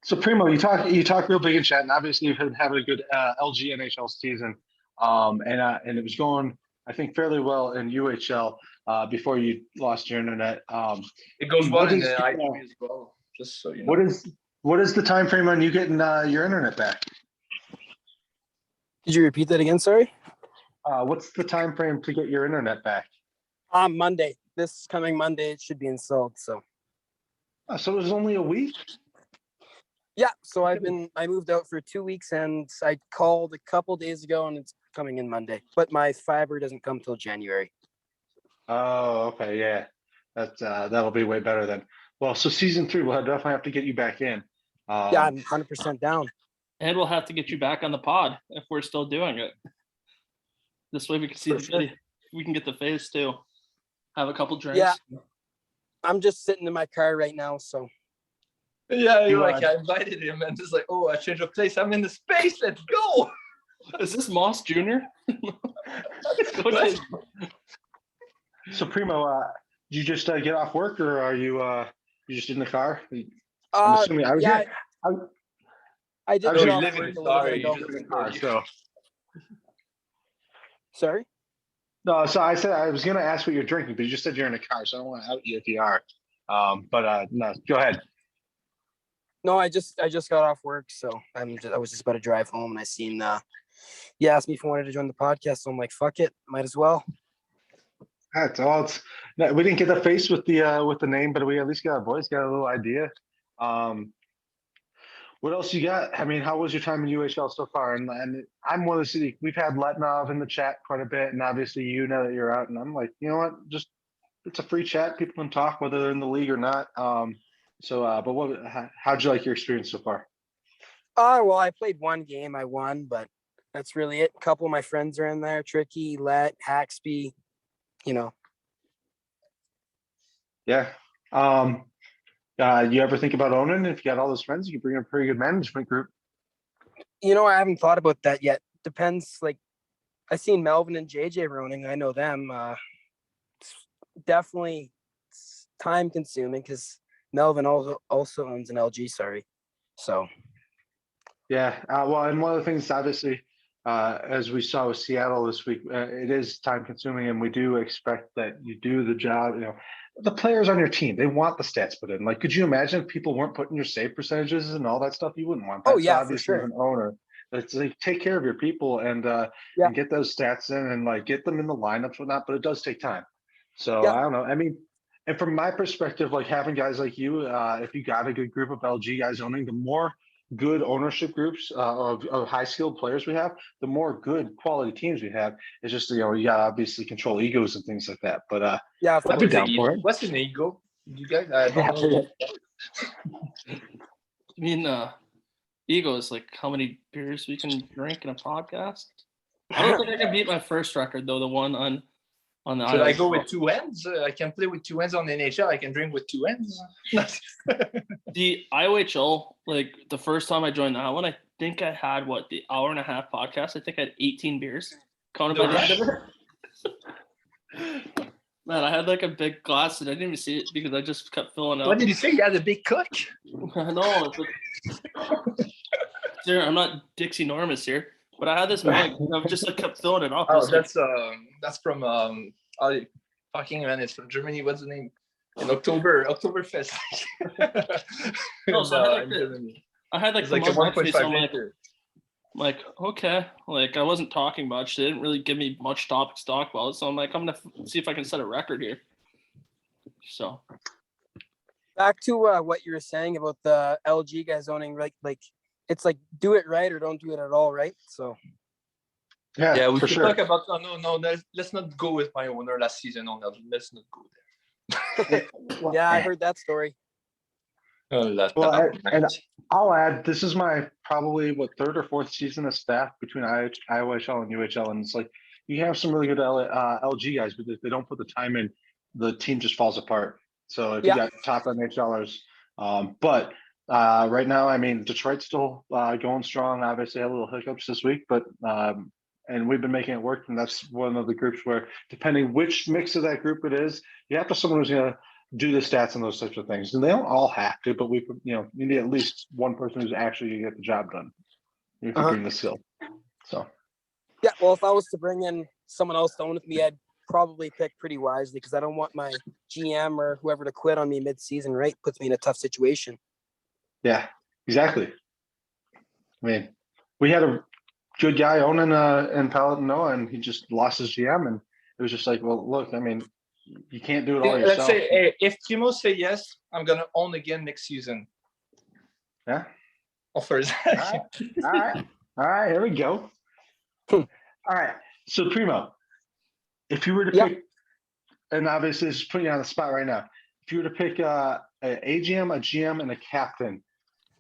So Primo, you talk real big in chat, and obviously you've been having a good LG NHL season, and it was going. I think, fairly well in UHL before you lost your internet.
It goes well
What
in
is
the
the,
I3 as well, just so you know.
what is the time frame on you getting your internet back?
Could you repeat that again? Sorry.
What's the time frame to get your internet back?
Monday. This coming Monday, it should be installed. So.
So it was only a week.
Yeah. So I moved out for 2 weeks, and I called a couple days ago, and it's coming in Monday. But my fiber doesn't come till January.
Oh, okay, yeah. That'll be way better then. Well, so season 3, we'll definitely have to get you back in.
Yeah, I'm 100% down.
And we'll have to get you back on the pod if we're still doing it. This way we can see
For
the
sure.
video. We can get the phase too. Have a couple drinks.
Yeah. I'm just sitting in my car right now, so.
Yeah,
You,
I invited him and just like, oh, I changed of place. I'm in the space. Let's go.
Is this Moss Jr.?
So Primo, did you just get off work, or are you just in the car? I'm assuming I was
yeah,
here.
I did
I
get
was
off
living
work
in
a little bit
Sorry,
ago.
you
in the car, so.
Sorry?
No, so I said I was going to ask what you're drinking, but you just said you're in a car, so I don't want to out you if you are. No, go ahead.
No, I just got off work, so I was just about to drive home, and I seen you asked me if I wanted to join the podcast, so I'm like, fuck it, might as well.
That's all. We didn't get the face with the name, but we at least got a voice, got a little idea. What else you got? I mean, how was your time in UHL so far? And I'm one of the city. We've had Letnov in the chat quite a bit, and obviously you know that you're out. And I'm like, you know what? Just it's a free chat. People can talk whether they're in the league or not. But how'd you like your experience so far?
Well, I played one game, I won, but that's really it. A couple of my friends are in there, Tricky, Let, Haxby, you know.
Yeah. You ever think about owning? If you got all those friends, you can bring a pretty good management group.
You know, I haven't thought about that yet. Depends. Like, I seen Melvin and JJ owning. I know them. It's definitely time consuming because Melvin also owns an LG. Sorry, so.
Yeah. Well, and one of the things, obviously, as we saw with Seattle this week, it is time consuming, and we do expect that you do the job. You know, the players on your team, they want the stats put in. Like, could you imagine if people weren't putting your save percentages and all that stuff? You wouldn't want that.
Oh yeah,
so
for sure.
As an owner, it's like take care of your people and get those stats in and like get them in the lineups, whatnot. But it does take time. So
Yeah.
I don't know. I mean, and from my perspective, like having guys like you, if you got a good group of LG guys owning, the more good ownership groups of high skilled players we have, the more good quality teams we have. It's just, you gotta obviously control egos and things like that. But
Yeah,
I'd be down for it.
What's an ego? You guys, I don't know.
I mean, ego is like how many beers we can drink in a podcast. I don't think I can beat my first record though, the one on the
Should I go
IHL.
with 2 hands? I can play with 2 hands on the NHL. I can drink with 2 hands.
The IOHL, like the first time I joined that one, I think I had the hour and a half podcast. I think I had 18 beers counted by the end of it. Man, I had like a big glass and I didn't even see it because I just kept filling up.
What did you say? You had a big cook?
No, sir, I'm not Dixie Normus here, but I had this mug and I just like kept filling it up.
Oh,
Like,
that's from fucking man. It's from Germany. What's the name? In Oktoberfest.
No, so I had like
It's
the
like a
mug next to me, so
1.5
I'm
liter.
like, okay, like I wasn't talking much. They didn't really give me much topics to talk about, so I'm like, I'm gonna see if I can set a record here. So
back to what you were saying about the LG guys owning, like it's like do it right or don't do it at all, right? So
Yeah, we
for
should
sure.
talk about. Let's not go with my owner last season. Let's not go there.
yeah, I heard that story.
Well, and I'll add, this is my probably third or fourth season of staff between IOHL and UHL, and it's like you have some really good LG guys, but if they don't put the time in, the team just falls apart. So if you got top NHLers, but right now, I mean, Detroit's still going strong. Obviously, had a little hiccups this week, but and we've been making it work. And that's one of the groups where, depending which mix of that group it is, you have to someone who's going to do the stats and those types of things. And they don't all have to, but you need at least one person who's actually going to get the job done. You can bring the skill. So
Yeah, well, if I was to bring in someone else to own with me, I'd probably pick pretty wisely because I don't want my GM or whoever to quit on me mid-season. Right, puts me in a tough situation.
Yeah, exactly. I mean, we had a good guy owning in Palatinoa, and he just lost his GM, and it was just like, well, look, I mean, you can't do it all
Let's
yourself.
say if Primeau say yes, I'm gonna own again next season.
Yeah.
Offers.
All right. Here we go. All right. So Primo, if you were to
Yeah.
pick, and obviously this is putting you on the spot right now, if you were to pick an AGM, a GM, and a captain,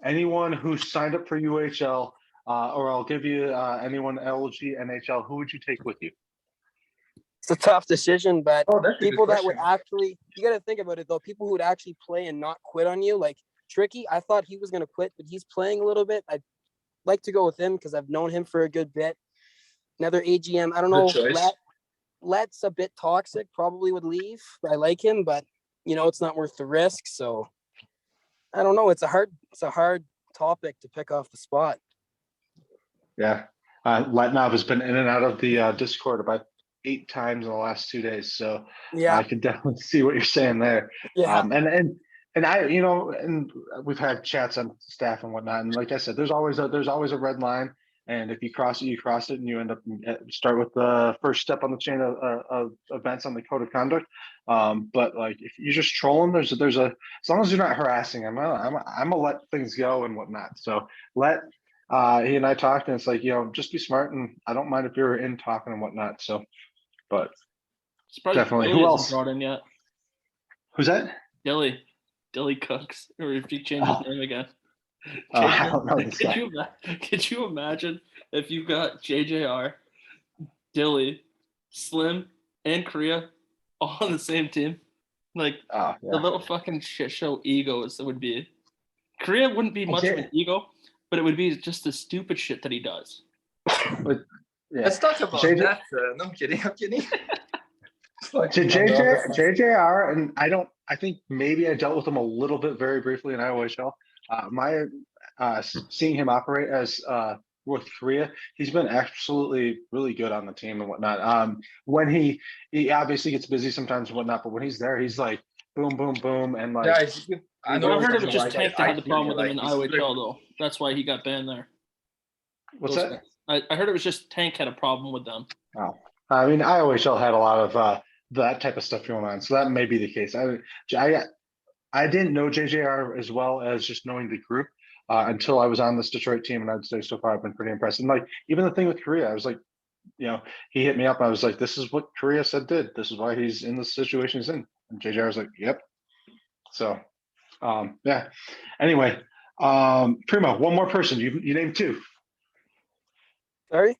anyone who signed up for UHL, or I'll give you anyone LG, NHL, who would you take with you?
It's a tough decision, but
Oh, that's a good
people that would
question.
actually, you got to think about it though, people who would actually play and not quit on you, like Tricky, I thought he was going to quit, but he's playing a little bit. I'd like to go with him because I've known him for a good bit. Another AGM, I don't
Good
know,
choice.
Let's a bit toxic, probably would leave. I like him, but it's not worth the risk. So I don't know. It's a hard topic to pick off the spot.
Yeah. Letnov has been in and out of the Discord about 8 times in the last 2 days. So
Yeah.
I can definitely see what you're saying there.
Yeah.
And I, and we've had chats on staff and whatnot. And like I said, there's always a red line. And if you cross it, you cross it, and you end up start with the first step on the chain of events on the code of conduct. But like if you're just trolling, there's a as long as you're not harassing, I'm gonna let things go and whatnot. So he and I talked, and it's like, just be smart, and I don't mind if you're in talking and whatnot. So, but
Surprised
definitely,
Dilly
who
isn't
else?
brought in yet.
Who's that?
Dilly Cooks, or if he changes his name again.
I don't know this guy.
Could you imagine if you got JJR, Dilly, Slim, and Korea all on the same team? Like
Oh,
the
yeah.
little fucking shit show egos that would be. Korea wouldn't be much of
Yeah.
an ego, but it would be just the stupid shit that he does.
But, yeah.
Let's talk about
JJ
that. No, I'm kidding.
To JJR, and I think maybe I dealt with him a little bit very briefly in IOHL. Seeing him operate as with Korea, he's been absolutely really good on the team and whatnot. When he obviously gets busy sometimes and whatnot, but when he's there, he's like boom, boom, boom, and like
Yeah, it's good. I know.
I've heard it was just
like,
Tank that had the
I
problem
feel
with him in
like he's
IOHL though. That's why he got banned there.
what's
Those
that?
guys. I heard it was just Tank had a problem with them.
Oh, I mean, IOHL had a lot of that type of stuff going on, so that may be the case. I didn't know JJR as well as just knowing the group until I was on this Detroit team, and I'd say so far I've been pretty impressed. And like even the thing with Korea, I was like, he hit me up, and I was like, this is what Korea said did. This is why he's in the situation he's in. And JJR was like, yep. So, yeah. Anyway, Primo, one more person. You named 2.
Sorry?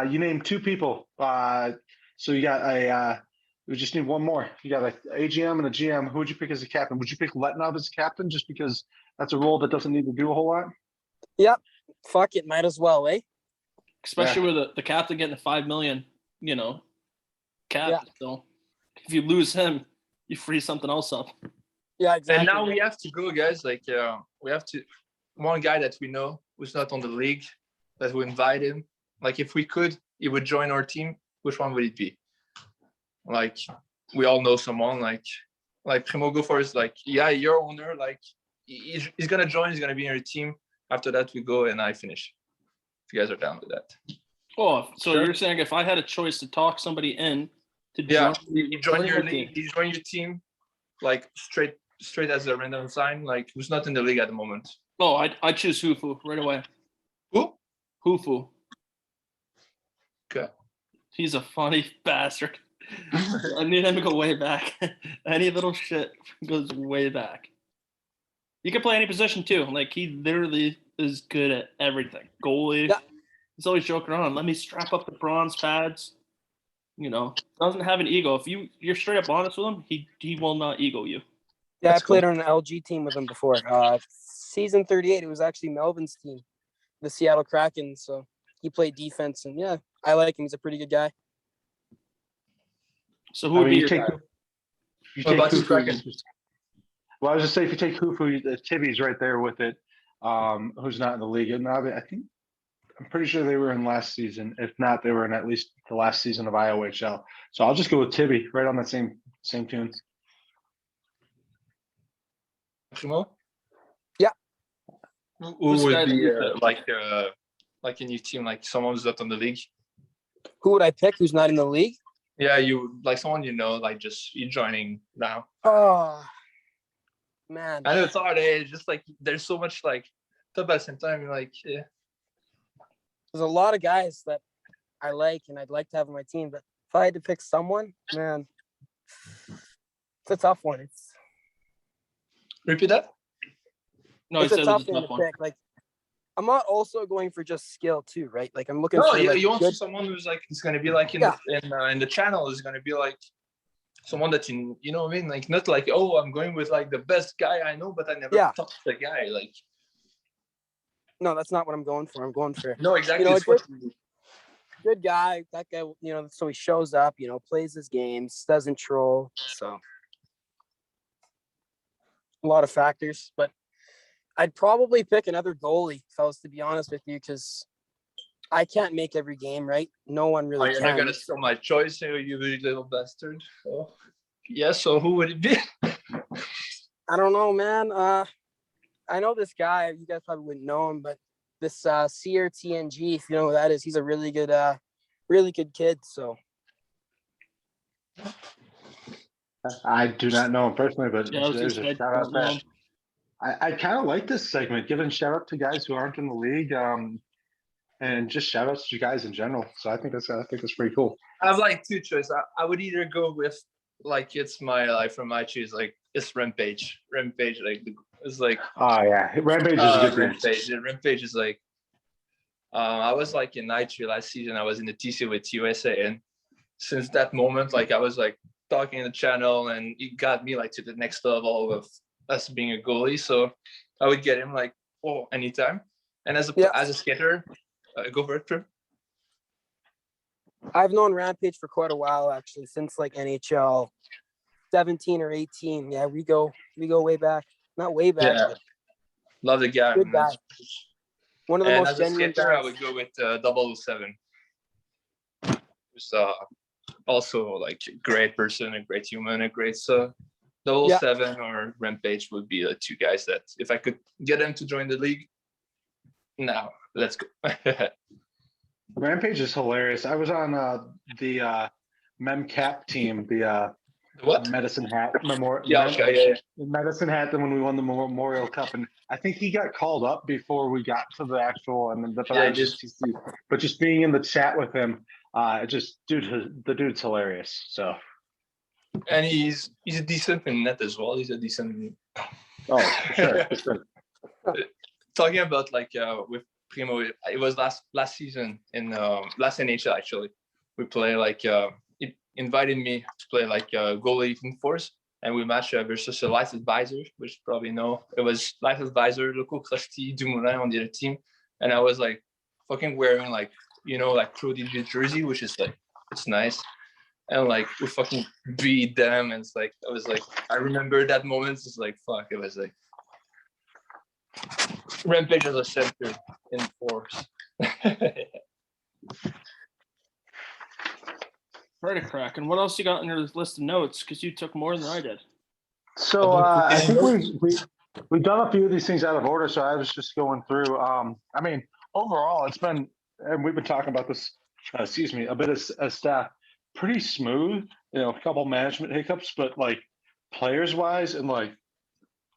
You named 2 people. So you got we just need one more. You got an AGM and a GM. Who would you pick as a captain? Would you pick Letnov as a captain just because that's a role that doesn't need to do a whole lot?
Yep. Fuck it. Might as well, eh?
Especially with the captain getting a $5 million, cap.
Yeah.
So if you lose him, you free something else up.
Yeah, exactly.
And now we have to go, guys. Like, we have to one guy that we know who's not on the league that we invite him. Like, if we could, he would join our team. Which one would it be? Like, we all know someone. Like Primeau go for is like, yeah, your owner. Like, he's gonna join. He's gonna be in your team. After that, we go and I finish. If you guys are down with that.
Oh, so
Sure.
you're saying if I had a choice to talk somebody in to
Yeah,
join,
you join your
team.
league. You join your team. Like straight as a random sign. Like, who's not in the league at the moment?
Oh, I choose Hufu right away.
Who?
Hufu.
Okay.
He's a funny bastard. I need him to go way back. Any little shit goes way back. You can play any position too. Like he literally is good at everything. Goalie.
Yeah.
He's always joking around. Let me strap up the bronze pads. Doesn't have an ego. If you're straight up honest with him, he will not ego you.
Yeah,
That's
I played
cool.
on an LG team with him before. Season 38, it was actually Melvin's team, the Seattle Kraken. So he played defense, and yeah, I like him. He's a pretty good guy.
So who would be your guy?
You
What
take
about you,
Hufu.
Kraken?
Well, I was just saying, if you take Hufu, Tibby's right there with it. Who's not in the league, and I think I'm pretty sure they were in last season. If not, they were in at least the last season of IOHL. So I'll just go with Tibby, right on that same tune.
Primeau?
Yeah.
Who
Who's the guy
would
that
be
you picked?
like a new team, like someone who's not on the league?
Who would I pick? Who's not in the league?
Yeah, you like someone like just you joining now.
Oh man,
I know it's hard. It's just like there's so much like, but at the same time, you're like, yeah.
there's a lot of guys that I like and I'd like to have on my team, but if I had to pick someone, man, it's a tough one.
Repeat that.
No, he
It's a
said it
tough
was a
one
tough
to
one.
pick. Like, I'm not also going for just skill too, right? Like, I'm looking
No,
for
you,
like
you want
good.
someone who's like it's gonna be like in the channel is gonna be like someone that you know what I mean, like not like, oh, I'm going with like the best guy I know, but I never
Yeah.
touched the guy. Like,
No, that's not what I'm going for. I'm going for
no, exactly.
a
It's what
good guy. That guy, so he shows up, plays his games, doesn't troll. So a lot of factors, but I'd probably pick another goalie, fellas, to be honest with you, because I can't make every game, right? No one really
you're not
can.
gonna steal my choice here, you little bastard. Oh. Yeah, so who would it be?
I don't know, man. I know this guy. You guys probably wouldn't know him, but this CRTNG, if you know who that is, he's a really good kid. So
I do not know him personally, but
Yeah, I was
there's
just
a
I
shout out
don't know.
there. I kind of like this segment, giving shout out to guys who aren't in the league, and just shout outs to guys in general. So I think that's pretty cool.
I have like two choices. I would either go with like it's my life from my choose, like it's Rampage. Rampage, like it's like
Oh yeah, Rampage is a good team.
Rampage. Rampage is like I was like in Nitro last season. I was in the TC with USA, and since that moment, like I was like talking in the channel, and it got me like to the next level of us being a goalie. So I would get him like anytime. And as a skater, go for it, Trip.
I've known Rampage for quite a while, actually, since like NHL 17 or 18. Yeah, we go way back. Not way back,
Yeah.
but
Love the guy.
good guy. One of the
And
most
as a
genuine
skater, I
guys.
would go with 007. Who's also like a great person, a great human, a great 007 or Rampage would be the two guys that if I could get them to join the league, now let's go.
Rampage is hilarious. I was on the MemCap team, the
What?
Medicine Hat Memorial.
Yeah, okay, yeah.
Medicine Hat. Then when we won the Memorial Cup, and I think he got called up before we got to the actual. And but I was just TC. But just being in the chat with him, the dude's hilarious. So.
And he's decent in net as well. He's a decent.
Oh, for sure. For sure.
Talking about like with Primeau, it was last season in last NHL actually. We play like it invited me to play like goalie in force, and we matched versus a life advisor, which you probably know. It was life advisor, local Crusty Dumoulin on the other team, and I was like fucking wearing like like Prodigy jersey, which is like it's nice. And like we fucking beat them, and it's like I remember that moment. It's like fuck. It was like Rampage as a center in force.
Right a crack. And what else you got in your list of notes? Because you took more than I did.
So I think we've done a few of these things out of order. So I was just going through. I mean, overall, it's been, and we've been talking about this. A bit of staff. Pretty smooth, a couple management hiccups, but like players wise and like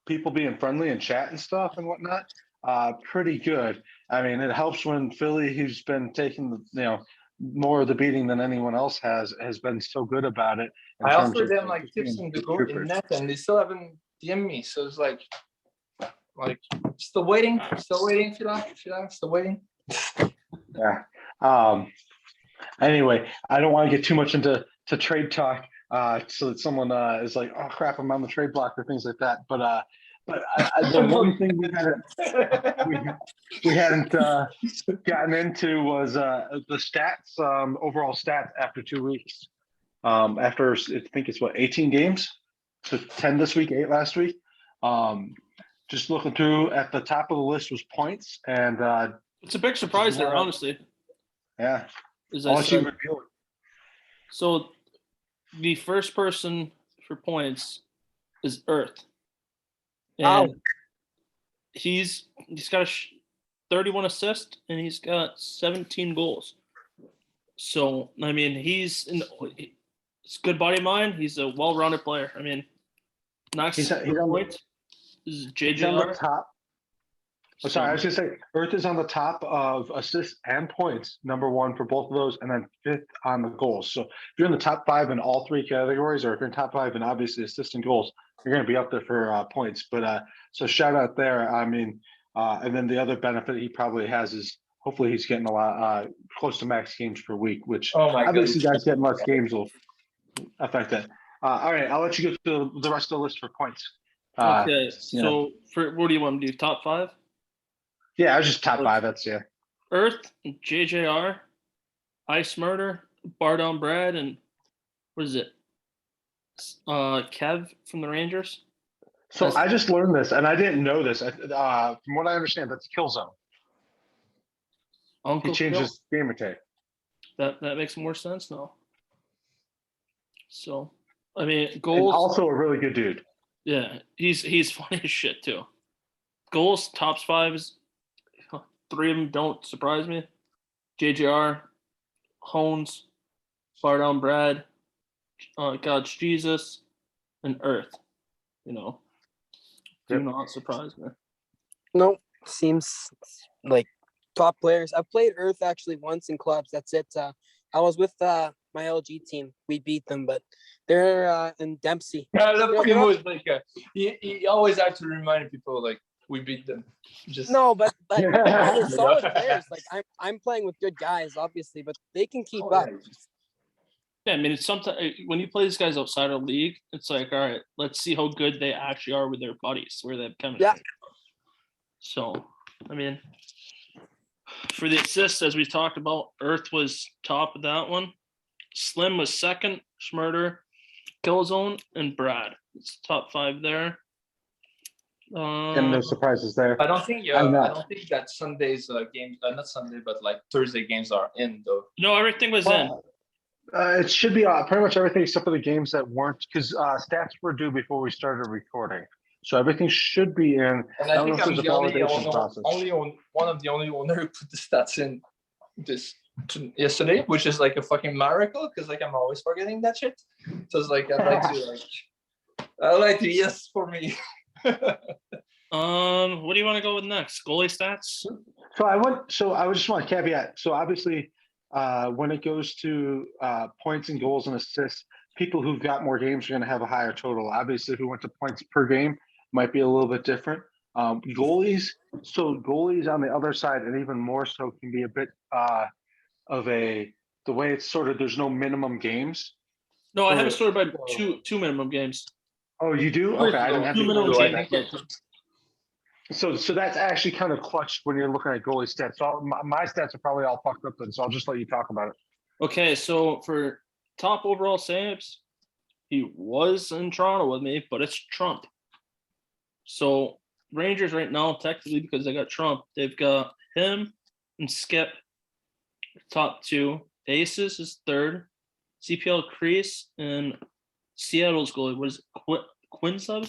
people being friendly and chat and stuff and whatnot, pretty good. I mean, it helps when Philly, who's been taking more of the beating than anyone else has been so good about it.
I offered them like tips in the goal in net, and they still haven't DM'd me. So it's like still waiting, still waiting.
Yeah. Anyway, I don't want to get too much into trade talk, so that someone is like, "Oh crap, I'm on the trade block" or things like that. But the one thing we hadn't gotten into was the stats, overall stats after 2 weeks. After I think it's 18 games, so 10 this week, 8 last week. Just looking through, at the top of the list was points, and
It's a big surprise there,
Yeah.
honestly.
Yeah.
As
I'll
I
let you
said.
reveal it.
So the first person for points is Earth,
Wow.
and he's got a 31 assists and he's got 17 goals. So I mean, it's good body of mine. He's a well-rounded player. I mean, next
He's on the-
point is
He's on the
JJR.
top. Oh, sorry, I was gonna say Earth is on the top of assists and points, number one for both of those, and then fifth on the goals. So if you're in the top five in all three categories, or if you're in top five in obviously assists and goals, you're gonna be up there for points. But so shout out there. I mean, and then the other benefit he probably has is hopefully he's getting a lot close to max games per week, which
Oh my
obviously
God.
guys getting less games will affect that. All right, I'll let you get to the rest of the list for points.
Okay,
you
so for what do you want to do? Top five?
Yeah, I was just top five. That's yeah.
Earth, JJR, Ice Murder, Bar Down Brad, and what is it? Kev from the Rangers.
So
That's-
I just learned this, and I didn't know this. From what I understand, that's Killzone. He
Uncle
changed
Phil.
his gamer tag.
That makes more sense now. So I mean,
And
goals.
also a really good dude.
Yeah, he's funny as shit too. Goals, tops fives, three of them don't surprise me. JJR, Hones, Bar Down Brad, God's Jesus, and Earth. You know, do
Yep.
not surprise me.
Nope. Seems like top players. I've played Earth actually once in clubs. That's it. I was with my LG team. We beat them, but they're in Dempsey.
I love
You know,
Primeau is like he always have to remind people like we beat them. Just
No, but they're solid
Yeah.
players. Like I'm playing with good guys, obviously, but they can keep up.
Yeah, I mean, it's sometimes when you play these guys outside of league, it's like, all right, let's see how good they actually are with their buddies, where they have chemistry.
Yeah.
So, I mean, for the assists, as we talked about, Earth was top of that one. Slim was second, Schmurder, Killzone, and Brad. It's top five there.
And no surprises there.
I don't think
I'm not.
I don't think that Sunday's games not Sunday but like Thursday games are in though.
No, everything was in.
Well, it should be pretty much everything except for the games that weren't, because stats were due before we started recording. So everything should be in.
And
I
I
don't know
think
if
I'm
there's a
the only
validation process.
one of the only owner who put the stats in this yesterday, which is like a fucking miracle because like I'm always forgetting that shit. So it's like I like to yes for me.
What do you want to go with next? Goalie stats?
So I would just want to caveat. So obviously, when it goes to points and goals and assists, people who've got more games are going to have a higher total. Obviously, who went to points per game might be a little bit different. Goalies on the other side, and even more so, can be a bit of the way it's sort of, there's no minimum games.
No, I have it sorted by two minimum games.
Oh, you do? Okay, I didn't have
Two
to
minimum
Do I
games.
think
So that's actually kind of clutch when you're looking at goalie stats. So my stats are probably all fucked up then, so I'll just let you talk about it.
Okay, so for top overall saves, he was in Toronto with me, but it's Trump. So Rangers right now, technically, because they got Trump, they've got him and Skip, top two. Aces is third. CPL Crease and Seattle's goalie was Quinn Sub.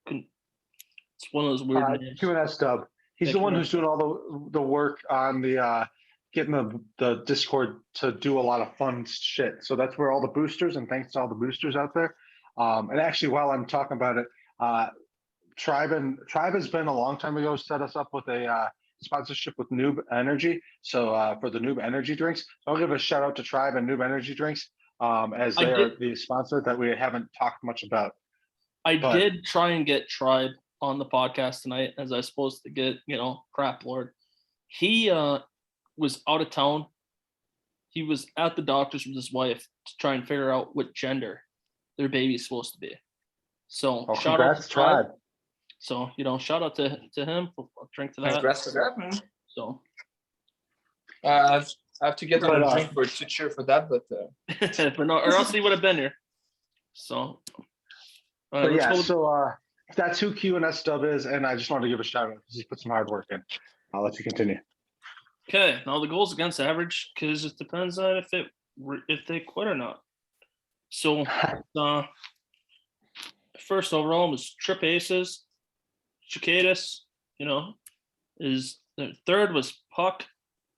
It's one of those weird names.
QNS Dub. He's
Yeah,
the one
QNS
who's doing all the work on the getting the Discord to do a lot of fun shit. So that's where all the boosters, and thanks to all the boosters out there. And actually, while I'm talking about it, Tribe has been a long time ago set us up with a sponsorship with Noob Energy. So for the Noob Energy drinks, I'll give a shout out to Tribe and Noob Energy drinks as they are the sponsor that we haven't talked much about.
I did try and get Tribe on the podcast tonight, as I was supposed to get, Crap Lord. He was out of town. He was at the doctor's with his wife to try and figure out what gender their baby's supposed to be. So shout out to Tribe. So, shout out to him. I'll drink to that.
Congrats to that, man.
So
I have to get on a drink to cheer for that, but
but no, or else he would have been here. So
but yeah, so that's who QNS Dub is, and I just wanted to give a shout out because he put some hard work in. I'll let you continue.
Okay, now the goals against average, because it depends on if they quit or not. So first overall was Trip Aces, Cicadas, is the third was Puck.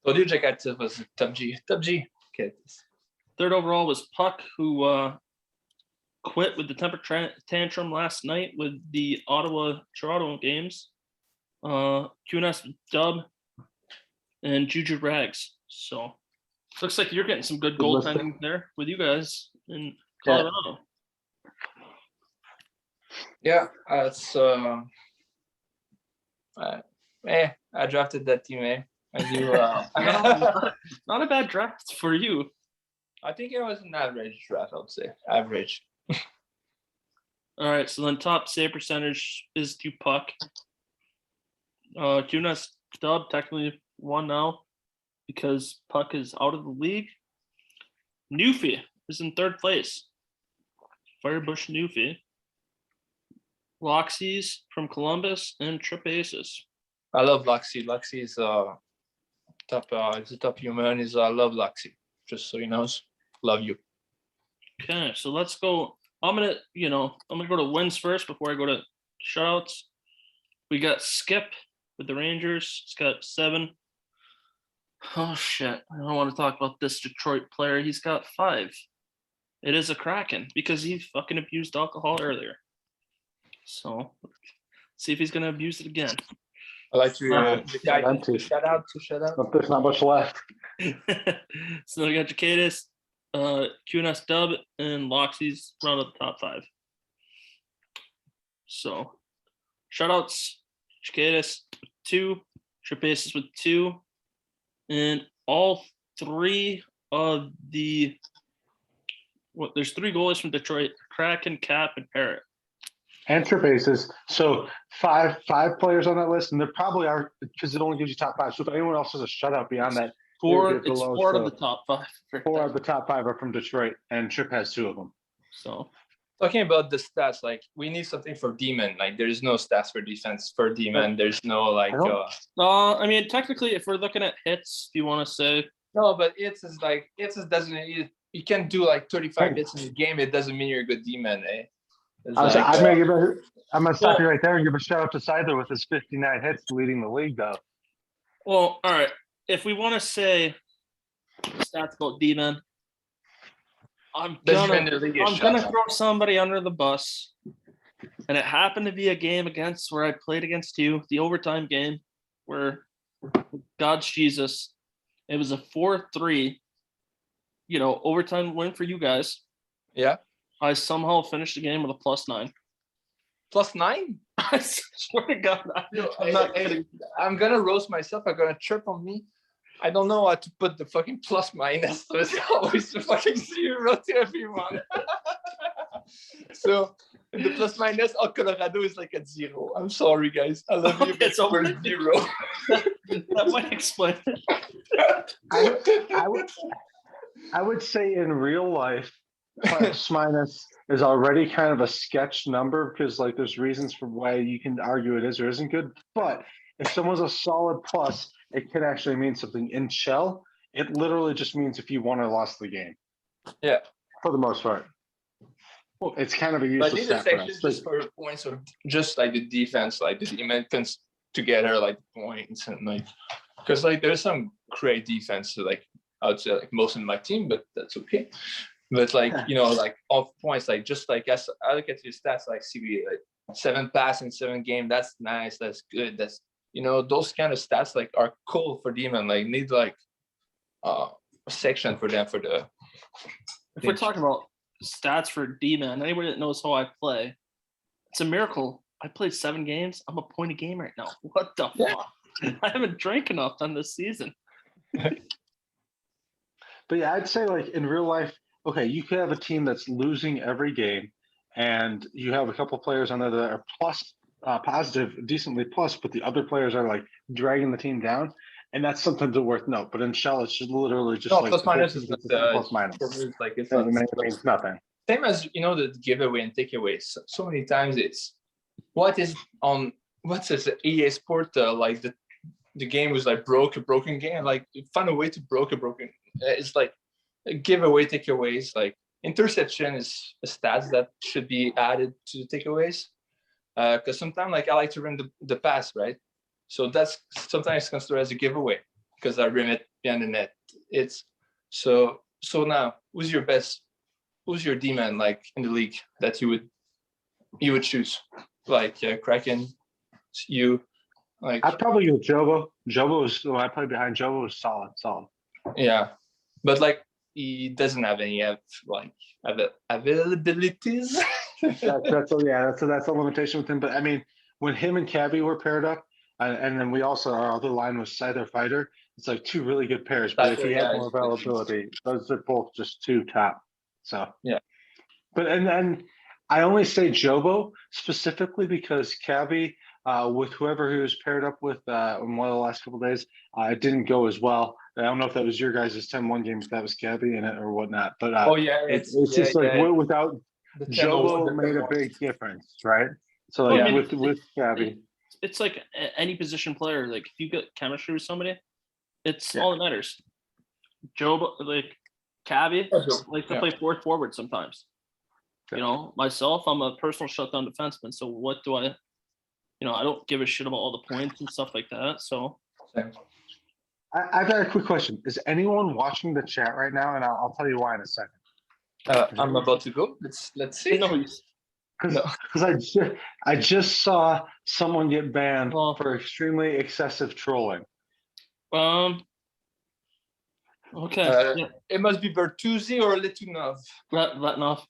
Told you Gautiier was top G. Okay.
Third overall was Puck, who quit with the temper tantrum last night with the Ottawa-Toronto games. QNS Dub and Juju Rags. So looks like you're getting some good goaltending there with you guys in Colorado.
Yeah, it's I drafted that team, eh? I do.
Not a bad draft for you.
I think it was an average draft. I would say average.
All right, so then top save percentage is to Puck. QNS Dub technically won now because Puck is out of the league. Newfie is in third place. Firebush Newfie. Loxies from Columbus and Trip Aces.
I love Loxie. Loxie is top. He's a top human. I love Loxie. Just so he knows, love you.
Okay, so let's go. I'm gonna go to wins first before I go to shutouts. We got Skip with the Rangers. He's got 7. Oh shit! I don't want to talk about this Detroit player. He's got 5. It is a Kraken because he fucking abused alcohol earlier. So see if he's gonna abuse it again.
I like to shout out.
There's not much left.
So we got Cicadas, QNS Dub, and Loxies round up the top 5. So shoutouts, Cicadas with 2, Trip Aces with 2, and all 3 of the there's 3 goalies from Detroit: Kraken, Cap, and Parrott.
And Trip Aces. So five players on that list, and there probably are because it only gives you top 5. So if anyone else has a shutout beyond that,
It's 4 of the top 5.
4 of the top 5 are from Detroit, and Trip has 2 of them.
So
talking about the stats, like we need something for D-man. Like there is no stats for defense for D-man. There's no like.
I mean, technically, if we're looking at hits, if you want to say.
No, but it's doesn't. You can do like 35 hits in the game. It doesn't mean you're a good D-man, eh?
I'm gonna stop you right there and give a shout out to Seidler with his 59 hits leading the league, though.
Well, all right. If we want to say stats about D-man, I'm gonna throw somebody under the bus, and it happened to be a game where I played against you, the overtime game, where God's Jesus, it was a 4-3, overtime win for you guys.
Yeah.
I somehow finished the game with a +9.
+9?
I swear to God, I'm not kidding.
I'm gonna roast myself. I'm gonna chirp on me. I don't know how to put the fucking plus minus. So it's always the fucking 0 to everyone. So the plus minus, Colorado is like at 0. I'm sorry, guys. I love you.
It's over
0.
That might explain it.
I would say in real life, plus minus is already kind of a sketch number because like there's reasons for why you can argue it is or isn't good. But if someone's a solid plus, it can actually mean something. In shell, it literally just means if you won or lost the game.
Yeah.
For the most part. It's kind of a useless stat for us.
Just for points or just like the defense, like the team comes together like points and like because like there's some great defense like I would say like most of my team, but that's okay. But like like off points, like just like as I look at your stats, like see like 7 pass in 7 game, that's nice, that's good. That's those kind of stats like are cool for demon. Like need like a section for them for the.
If we're talking about stats for D-man, anybody that knows how I play, it's a miracle. I played 7 games. I'm a point a game right now. What the fuck? I haven't drank enough on this season.
But yeah, I'd say like in real life, okay, you could have a team that's losing every game, and you have a couple of players on there that are plus positive, decently plus, but the other players are like dragging the team down, and that's something to worth note. But in shell, it's just literally just like
plus minus is
plus minus.
Like it
means nothing.
Same as the giveaway and takeaway. So many times it's what's this EA Sport like the game was like a broken game. Like find a way to broke a broken. It's like giveaway takeaways. Like interception is a stats that should be added to the takeaways. Because sometimes like I like to run the pass, right? So that's sometimes considered as a giveaway because I rim it behind the net. It's so now who's your D-man like in the league that you would choose? Like Kraken, you like
I'd probably go Jobo. I played behind Jobo was solid.
yeah. But like he doesn't have any availabilities.
That's a limitation with him. But I mean, when him and Cabby were paired up, and then we also our other line was Scyther Fighter. It's like two really good pairs. But if he had more availability, those are both just two top. So
yeah.
But and then I only say Jobo specifically because Cabby, with whoever he was paired up with in one of the last couple of days, it didn't go as well. I don't know if that was your guys' 10-1 game, if that was Cabby in it or whatnot. But it's just like without Jobo made a big difference, right? So like with Cabby,
it's like any position player. Like if you get chemistry with somebody, it's all that matters. Jobo, like Cabby, like to play forward sometimes. You know, myself, I'm a personal shutdown defenseman. So what do I? You know, I don't give a shit about all the points and stuff like that. So.
I've got a quick question. Is anyone watching the chat right now? And I'll tell you why in a second.
I'm about to go. Let's see.
Because I just saw someone get banned for extremely excessive trolling.
Okay.
It must be Bertuzzi or Letunov.
Letunov.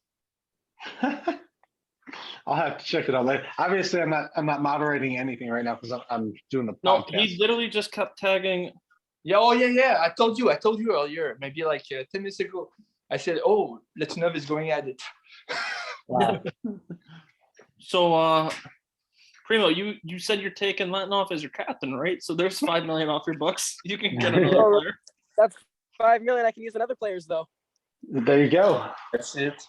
I'll have to check it out later. Obviously, I'm not moderating anything right now because I'm doing the podcast.
No, he literally just kept tagging.
Yeah. I told you earlier, maybe like 10 minutes ago. I said, "Oh, Letunov is going at it."
Wow.
So, Primeau, you said you're taking Letunov as your captain, right? So there's $5 million off your books. You can get another player.
That's $5 million I can use on other players, though.
There you go.
That's it.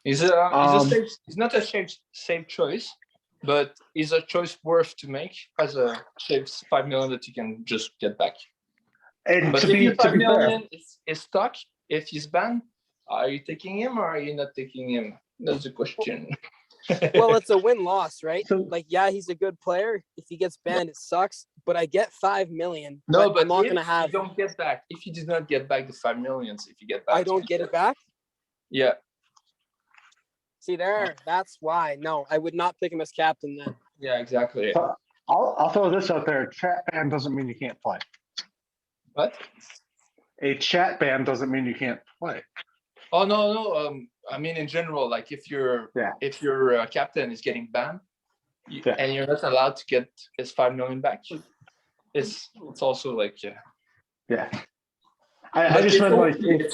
He's not a safe choice, but he's a choice worth to make as a saves $5 million that you can just get back.
And
but
if
your $5 million is stuck, if he's banned, are you taking him or are you not taking him? That's the question.
Well, it's a win-loss, right?
So,
like, yeah, he's a good player. If he gets banned, it sucks. But I get $5 million.
No, but
I'm not gonna have.
You don't get back. If you do not get back the $5 million, if you get back,
I don't get it back.
Yeah.
See there, that's why. No, I would not pick him as captain then.
Yeah, exactly.
I'll throw this out there. A chat ban doesn't mean you can't play.
What?
A chat ban doesn't mean you can't play.
Oh no. I mean in general, like if your captain is getting banned, and you're not allowed to get his $5 million back, it's also like
yeah. I just meant like if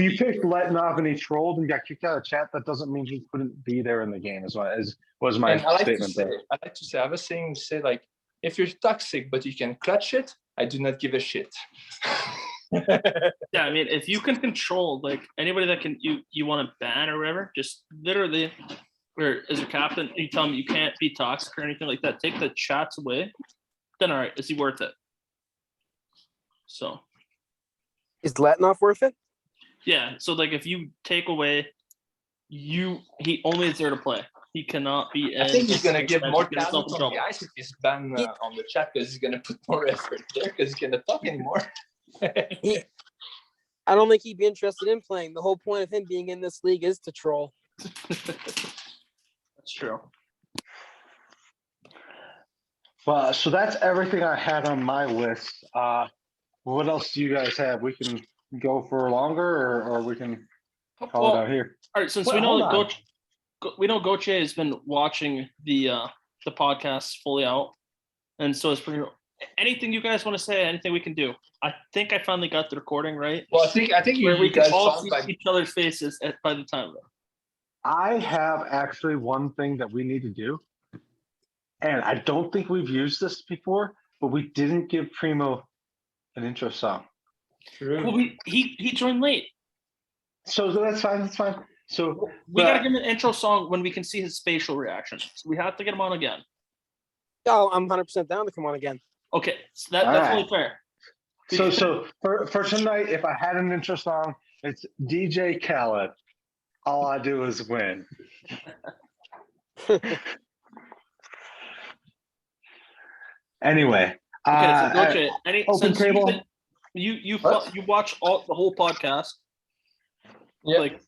you picked Letunov and he trolled and got kicked out of chat, that doesn't mean he couldn't be there in the game. Was my statement there.
I like to say, I was saying, like, if you're toxic but you can clutch it, I do not give a shit.
Yeah, I mean, if you can control like anybody that can you want to ban or whatever, just literally, or as a captain, you tell them you can't be toxic or anything like that. Take the chats away. Then all right, is he worth it? So.
Is Letunov worth it?
Yeah. So like if you take away, he only is there to play. He cannot be.
I think he's gonna give more talent on the ice if he's banned on the chat because he's gonna put more effort there because he's gonna talk anymore.
I don't think he'd be interested in playing. The whole point of him being in this league is to troll.
That's true.
Well, so that's everything I had on my list. What else do you guys have? We can go for longer, or we can call it out here.
All right, since we know that Gautiier has been watching the podcast fully out, and so it's pretty. Anything you guys want to say? Anything we can do? I think I finally got the recording right.
Well, I think
we can all see each other's faces by the time.
I have actually one thing that we need to do, and I don't think we've used this before, but we didn't give Primeau an intro song.
Well, he joined late.
So that's fine. That's fine. So
we gotta give him an intro song when we can see his facial reactions. So we have to get him on again.
Oh, I'm 100% down to come on again.
Okay, so that's
All
only fair.
So for tonight, if I had an intro song, it's DJ Khaled. All I do is win. Anyway,
Okay, so Gautiier,
open
since
table.
you
What?
watch the whole podcast,
Yeah.
like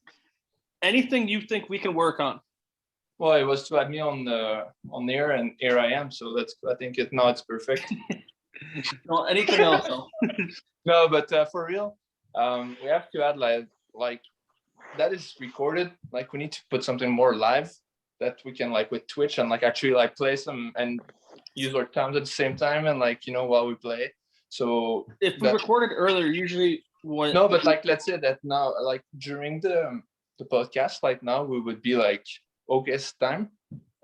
anything you think we can work on.
Well, it was to add me on air, and here I am. So I think now it's perfect.
No, anything else though?
No, but for real, we have to add like that is recorded. Like we need to put something more live that we can like with Twitch and like actually like play some and use our times at the same time and like while we play. So
If we recorded earlier, usually what?
no, but like let's say that now like during the podcast, like now we would be like August time,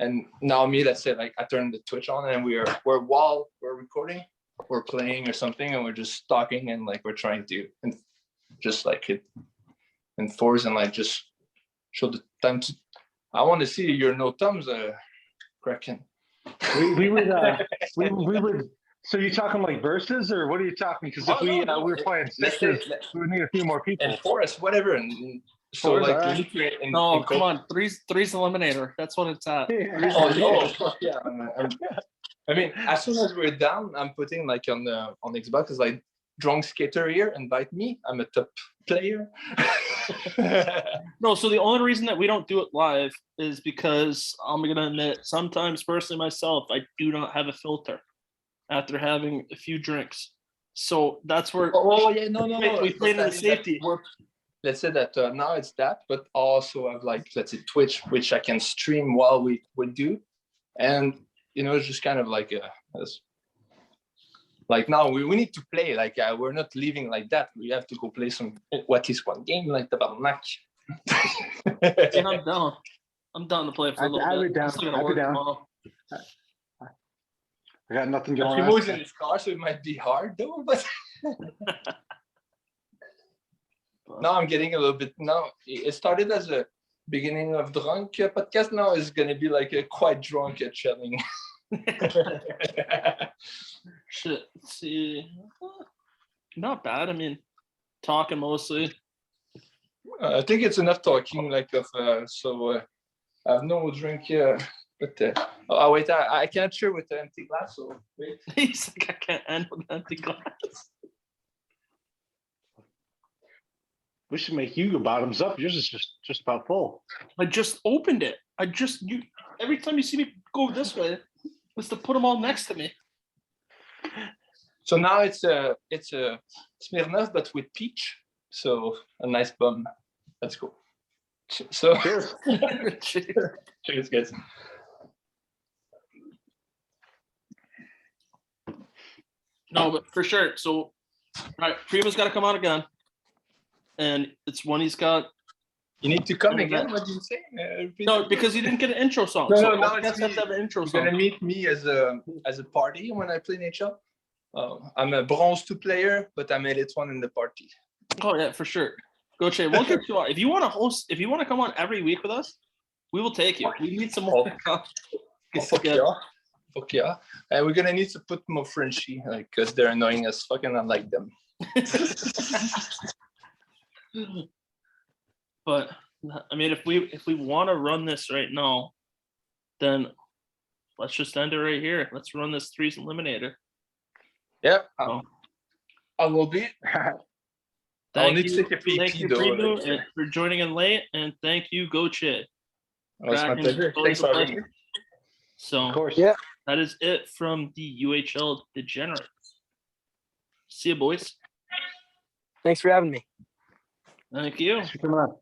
and now me, let's say like I turn the Twitch on and we're while we're recording, we're playing or something, and we're just talking and like we're trying to and just like hit enforce and like just show the time to. I want to see your no thumbs, Kraken.
We would we would. So you talking like verses or what are you talking? Because if we were playing sixes, we would need a few more people.
And Forest, whatever, and so
Forest,
like
all
we
right.
need to create.
No, come on, three's eliminator. That's what it's at.
Yeah. I mean, as soon as we're down, I'm putting like on Xbox is like drunk skater here. Invite me. I'm a top player.
No, so the only reason that we don't do it live is because I'm gonna admit, sometimes personally myself, I do not have a filter after having a few drinks. So that's where
Oh yeah, no.
we played in the safety.
Let's say that now it's that, but also have like let's say Twitch, which I can stream while we do, and it's just kind of like like now we need to play like we're not leaving like that. We have to go play at least one game like the match.
And I'm down. I'm down to play for a little bit.
I'd be down.
I'm still gonna
I'd be
work
down.
tomorrow.
I got nothing going
Primeau
on.
is in his car, so it might be hard though. But now I'm getting a little bit. Now it started as a beginning of drunk podcast. Now it's gonna be like a quite drunk chatting.
Shit. Let's see. Not bad. I mean, talking mostly.
I think it's enough talking. Like so, I have no drink here. But oh wait, I can't share with the empty glass. So wait.
He's like, I can't handle the empty glass.
We should make you go bottoms up. Yours is just about full.
I just opened it. Every time you see me go this way, was to put them all next to me.
So now it's a Smirnoff, but with peach. So a nice bum. Let's go. So
Cheers.
cheers, guys.
No, but for sure. So, all right, Primeau's got to come out again, and it's one he's got.
You need to come again. What did you say?
No, because you didn't get an intro song.
No,
so
now
I guess
it's
have to have an intro
You're
song.
gonna meet me as a party when I play NHL. I'm a bronze 2 player, but I'm elite 1 in the party.
Oh yeah, for sure. Gautiier, we'll get you on. If you want to host, if you want to come on every week with us, we will take you. We need some more.
Fuck yeah. And we're gonna need to put more Frenchie, like, because they're annoying as fuck and I like them.
But I mean, if we want to run this right now, then let's just end it right here. Let's run this threes eliminator.
Yeah,
Oh.
I will be. I'll need to take a
Thank
PP
you,
though.
Primeau, for joining in late, and thank you, Gautiier.
That's my
Kraken,
pleasure.
always
Thanks
a
for having me.
pleasure. So
Of course.
Yeah.
that is it from the UHL Degenerates. See you, boys.
Thanks for having me.
Thank you.
Thanks for coming on.